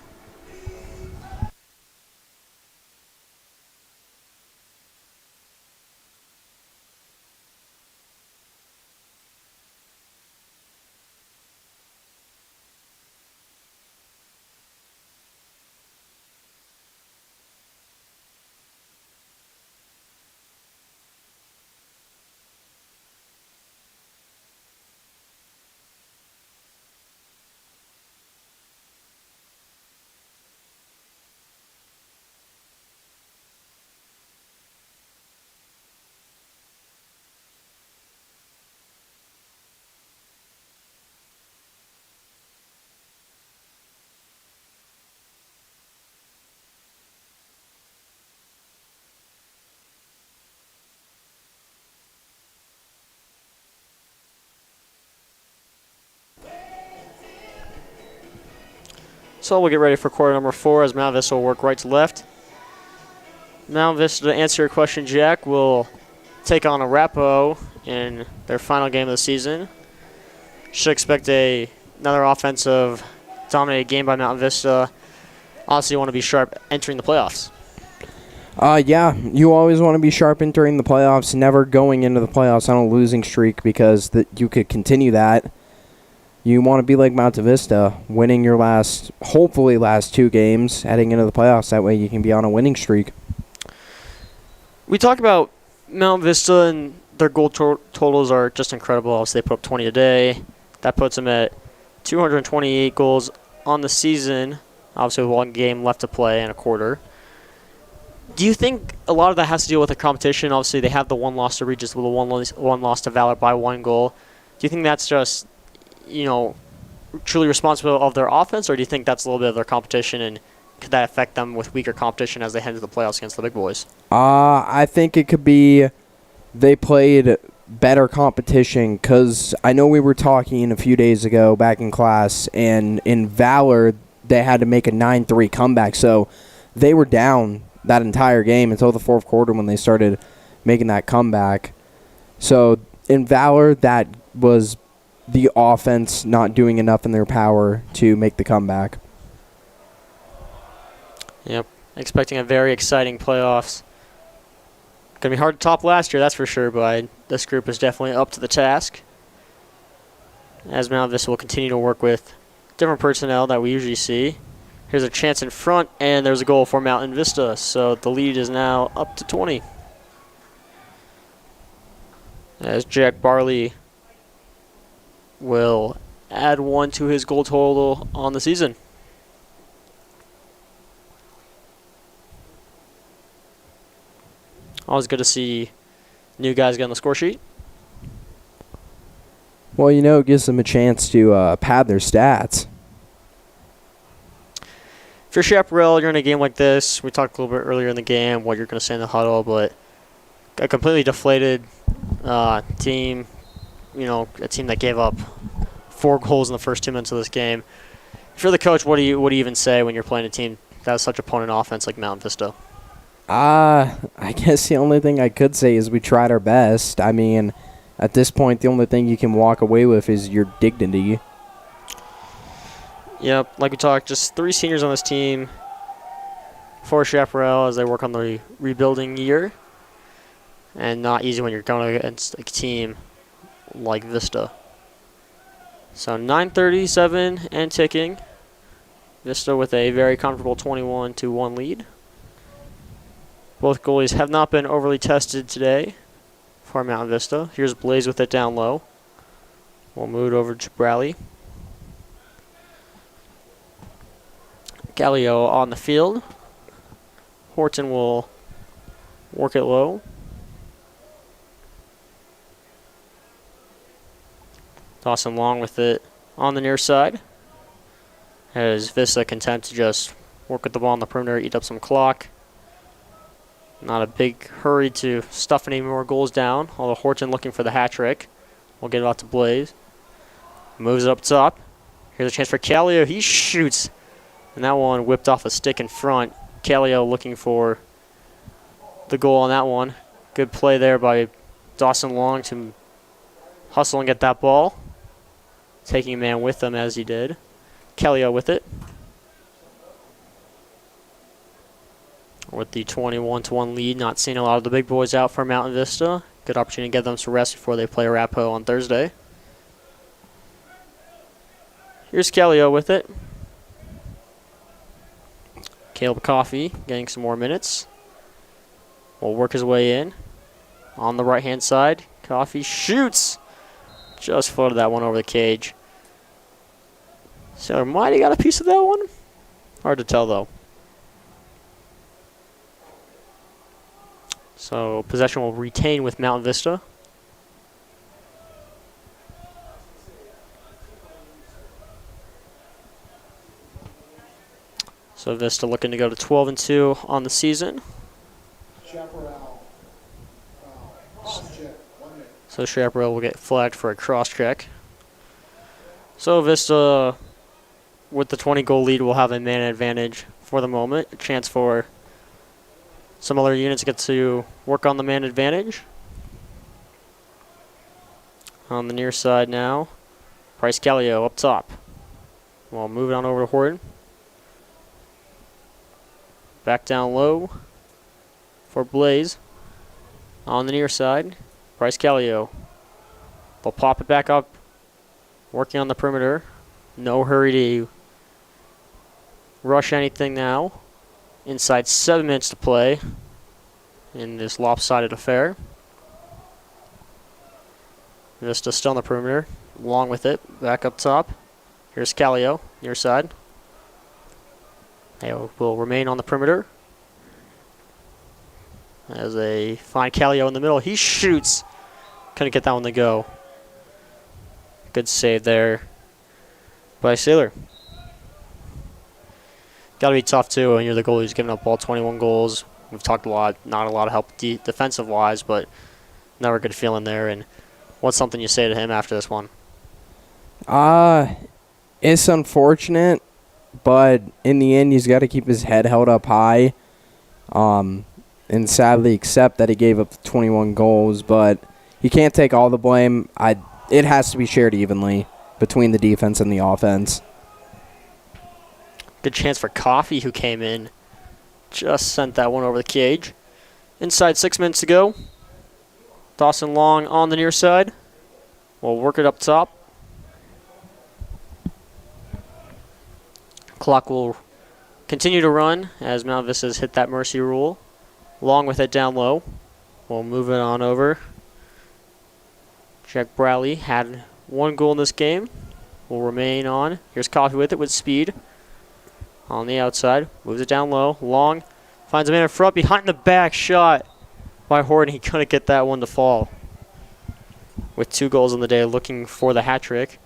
So we'll get ready for quarter number 4 as Mountain Vista will work right to left. Mountain Vista, to answer your question, Jack, will take on Arapahoe in their final game of the season. Should expect another offensive dominated game by Mountain Vista. Obviously, you want to be sharp entering the playoffs. Yeah, you always want to be sharp entering the playoffs, never going into the playoffs on a losing streak because you could continue that. You want to be like Mountain Vista, winning your hopefully last 2 games, heading into the playoffs. That way you can be on a winning streak. We talk about Mountain Vista, and their goal totals are just incredible. Obviously, they put up 20 today. That puts them at 228 goals on the season, obviously with 1 game left to play and a quarter. Do you think a lot of that has to deal with the competition? Obviously, they have the 1 loss to Regis with a 1 loss to Valor by 1 goal. Do you think that's just, truly responsible of their offense, or do you think that's a little bit of their competition, and could that affect them with weaker competition as they head into the playoffs against the big boys? I think it could be they played better competition because I know we were talking a few days ago back in class, and in Valor, they had to make a 9-3 comeback, so they were down that entire game until the 4th quarter when they started making that comeback. So in Valor, that was the offense not doing enough in their power to make the comeback. Yep. Expecting a very exciting playoffs. Going to be hard to top last year, that's for sure, but this group is definitely up to the task. As Mountain Vista will continue to work with different personnel that we usually see. Here's a chance in front, and there's a goal for Mountain Vista. So the lead is now up to 20. As Jack Barley will add 1 to his goal total on the season. Always good to see new guys get on the score sheet. Well, it gives them a chance to pad their stats. If you're Chaparral, you're in a game like this. We talked a little bit earlier in the game what you're going to say in the huddle, but a completely deflated team, a team that gave up 4 goals in the first 2 minutes of this game. If you're the coach, what do you even say when you're playing a team that has such a potent offense like Mountain Vista? I guess the only thing I could say is we tried our best. I mean, at this point, the only thing you can walk away with is your dignity. Yep, like we talked, just 3 seniors on this team for Chaparral as they work on the rebuilding year. And not easy when you're going against a team like Vista. So 9:37 and ticking. Vista with a very comfortable 21-1 lead. Both goalies have not been overly tested today for Mountain Vista. Here's Blaze with it down low. We'll move it over to Brally. Gallio on the field. Horton will work it low. Dawson Long with it on the near side. As Vista content to just work with the ball on the perimeter, eat up some clock. Not a big hurry to stuff any more goals down, although Horton looking for the hat trick. We'll get it out to Blaze. Moves it up top. Here's a chance for Callio. He shoots. And that one whipped off a stick in front. Callio looking for the goal on that one. Good play there by Dawson Long to hustle and get that ball. Taking a man with him as he did. Callio with it. With the 21-1 lead, not seeing a lot of the big boys out for Mountain Vista. Good opportunity to get them some rest before they play Arapahoe on Thursday. Here's Callio with it. Caleb Coffey getting some more minutes. Will work his way in. On the right-hand side, Coffey shoots. Just floated that one over the cage. So might have got a piece of that one. Hard to tell, though. So possession will retain with Mountain Vista. So Vista looking to go to 12-2 on the season. Chaparral. Cross check. 1 minute. So Chaparral will get flagged for a cross check. So Vista with the 20-goal lead, will have a man advantage for the moment. A chance for some other units to get to work on the man advantage. On the near side now, Price Callio up top. Well, moving on over to Horton. Back down low for Blaze. On the near side, Price Callio. They'll pop it back up, working on the perimeter. No hurry to rush anything now. Inside 7 minutes to play in this lopsided affair. Vista still on the perimeter, along with it, back up top. Here's Callio, near side. They will remain on the perimeter. As they find Callio in the middle, he shoots. Couldn't get that one to go. Good save there by Sailor. Got to be tough too when you're the goalie who's giving up all 21 goals. We've talked a lot, not a lot of help defensive-wise, but never a good feeling there. And what's something you say to him after this one? It's unfortunate, but in the end, he's got to keep his head held up high, and sadly accept that he gave up 21 goals. But he can't take all the blame. It has to be shared evenly between the defense and the offense. Good chance for Coffee, who came in. Just sent that one over the cage. Inside 6 minutes to go. Dawson Long on the near side. We'll work it up top. Clock will continue to run as Mount Vista's hit that mercy rule. Long with it down low. We'll move it on over. Jack Bradley had 1 goal in this game. Will remain on. Here's Coffee with it with speed. On the outside. Moves it down low. Long finds a man in front. Behind the back shot by Horton. He couldn't get that one to fall. With 2 goals in the day, looking for the hat trick.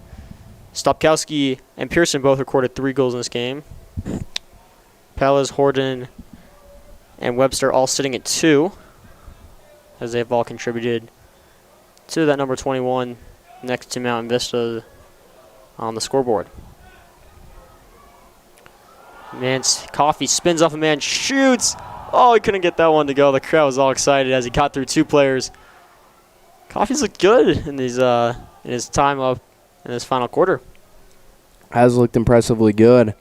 Stopkowski and Pearson both recorded 3 goals in this game. Pellas, Horton, and Webster all sitting at 2, as they've all contributed to that number 21 next to Mountain Vista on the scoreboard. Man's Coffee spins off a man, shoots. Oh, he couldn't get that one to go. The crowd was all excited as he caught through 2 players. Coffee's looked good in his time up in his final quarter. Has looked impressively good.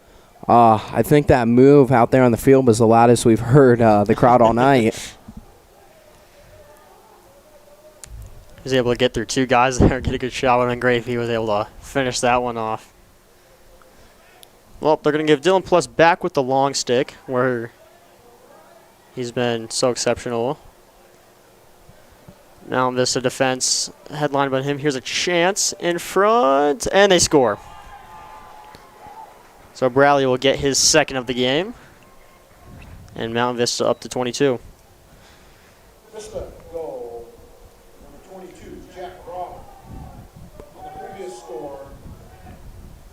I think that move out there on the field was the loudest we've heard the crowd all night. He was able to get through 2 guys there, get a good shot. Would have been great if he was able to finish that one off. Well, they're going to give Dylan Plus back with the long stick, where he's been so exceptional. Mountain Vista defense headlined by him. Here's a chance in front, and they score. So Bradley will get his 2nd of the game, and Mountain Vista up to 22. Vista goal, number 22, Jack Robb. On the previous score,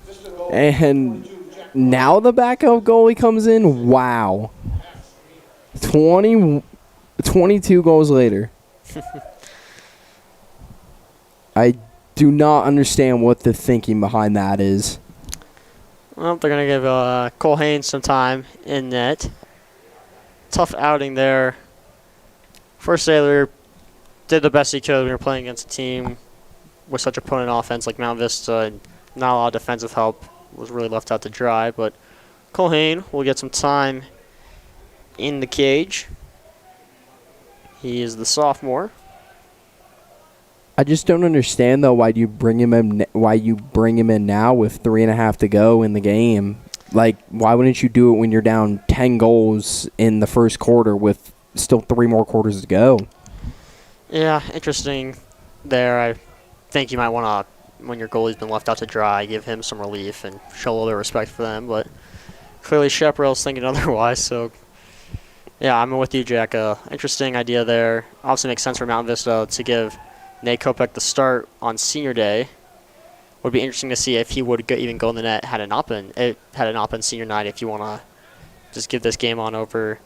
Vista goal, And 22, Jack now the backup goalie comes in. Wow. 22 goals later. I do not understand what the thinking behind that is. Well, they're going to give Cole Haynes some time in net. Tough outing there. First Sailor did the best he could when we were playing against a team with such a potent offense like Mount Vista, and not a lot of defensive help. Was really left out to dry, but Cole Haynes will get some time in the cage. He is the sophomore. I just don't understand though why you bring him in. Why you bring him in now with 3.5 to go in the game? Like, why wouldn't you do it when you're down 10 goals in the first quarter with still 3 more quarters to go? Yeah, interesting there. I think you might want to, when your goalie's been left out to dry, give him some relief and show a little bit of respect for them. But clearly Chaparral's thinking otherwise. So, yeah, I'm with you, Jack. Interesting idea there. Obviously makes sense for Mountain Vista to give Nate Kopech the start on senior day. Would be interesting to see if he would even go in the net had it not been senior night. If you want to just give this game on over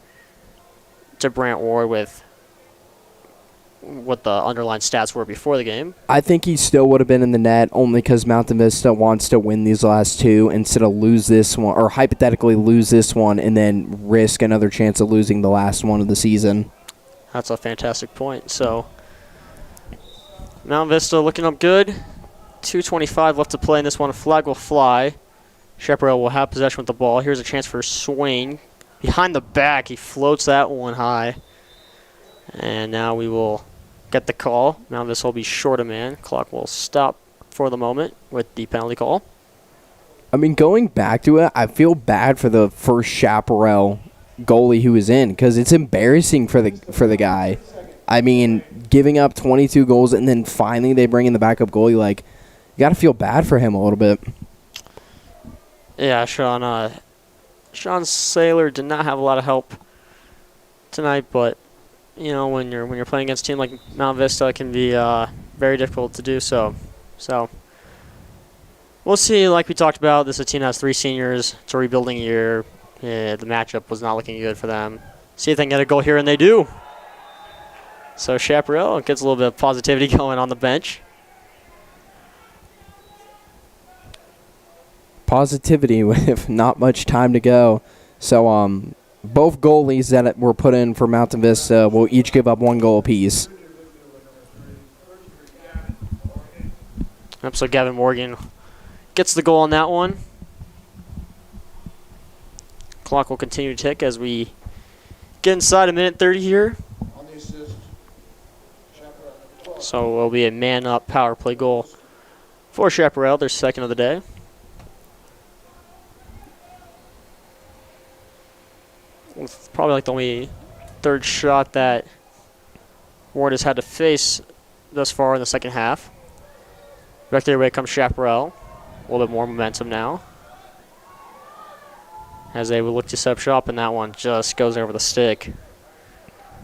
to Brant Ward with what the underlying stats were before the game. I think he still would have been in the net only because Mountain Vista wants to win these last two instead of lose this one, or hypothetically lose this one and then risk another chance of losing the last one of the season. That's a fantastic point. So Mountain Vista looking up good. 2:25 left to play in this one. A flag will fly. Chaparral will have possession with the ball. Here's a chance for Swain. Behind the back, he floats that one high. And now we will get the call. Mountain Vista will be short a man. Clock will stop for the moment with the penalty call. I mean, going back to it, I feel bad for the first Chaparral goalie who was in because it's embarrassing for the guy. I mean, giving up 22 goals and then finally they bring in the backup goalie, like, you got to feel bad for him a little bit. Yeah, Sean Saylor did not have a lot of help tonight, but you know, when you're playing against a team like Mount Vista, it can be very difficult to do so. So we'll see. Like we talked about, this team has 3 seniors. It's a rebuilding year. The matchup was not looking good for them. See if they can get a goal here, and they do. So Chaparral gets a little bit of positivity going on the bench. Positivity with not much time to go. So both goalies that were put in for Mountain Vista will each give up 1 goal apiece. So Gavin Morgan gets the goal on that one. Clock will continue to tick as we get inside a minute 30 here. On the assist, Chaparral, number 12. So it will be a man-up power play goal for Chaparral, their second of the day. It's probably like the only third shot that Ward has had to face thus far in the second half. Back their way comes Chaparral. A little bit more momentum now, as they will look to set up shop, and that one just goes over the stick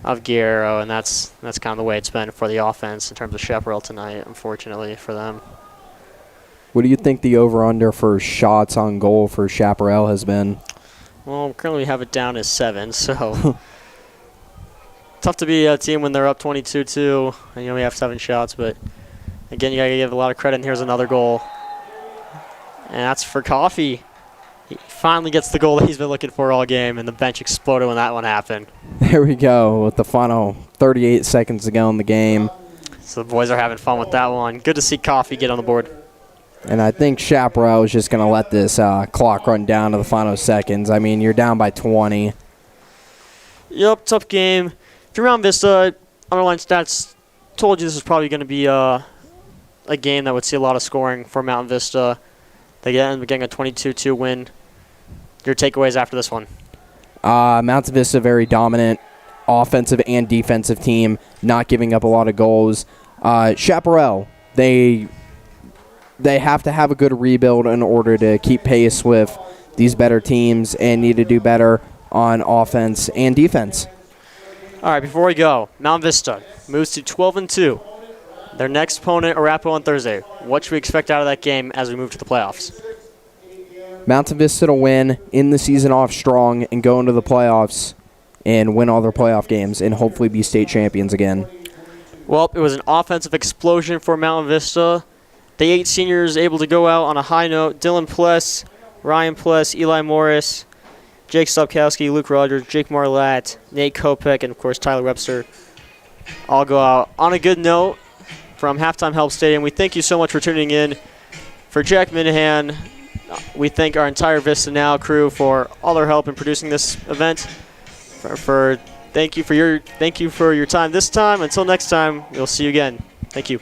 of Guerrero, and that's kind of the way it's been for the offense in terms of Chaparral tonight, unfortunately for them. What do you think the over-under for shots on goal for Chaparral has been? Well, currently we have it down as 7, so tough to be a team when they're up 22-2, and you only have 7 shots, but again, you got to give a lot of credit, and here's another goal. And that's for Coffey. He finally gets the goal that he's been looking for all game, and the bench exploded when that one happened. There we go with the final 38 seconds to go in the game. So the boys are having fun with that one. Good to see Coffey get on the board. And I think Chaparral is just going to let this clock run down to the final seconds. I mean, you're down by 20. Yep, tough game. If you're Mountain Vista, underlying stats told you this was probably going to be a game that would see a lot of scoring for Mountain Vista. They end up getting a 22-2 win. Your takeaways after this one? Mountain Vista, very dominant offensive and defensive team, not giving up a lot of goals. Chaparral, they have to have a good rebuild in order to keep pace with these better teams and need to do better on offense and defense. All right, before we go, Mountain Vista moves to 12-2. Their next opponent, Arapahoe, on Thursday. What should we expect out of that game as we move to the playoffs? Mountain Vista to win, end the season off strong, and go into the playoffs and win all their playoff games and hopefully be state champions again. Well, it was an offensive explosion for Mountain Vista. The 8 seniors able to go out on a high note. Dylan Pless, Ryan Pless, Eli Morris, Jake Stopkowski, Luke Rogers, Jake Marlatt, Nate Kopek, and, of course, Tyler Webster all go out on a good note from Halftime Help Stadium. We thank you so much for tuning in. For Jack Minahan, we thank our entire VistaNow crew for all their help in producing this event. Thank you for your time this time. Until next time, we'll see you again. Thank you.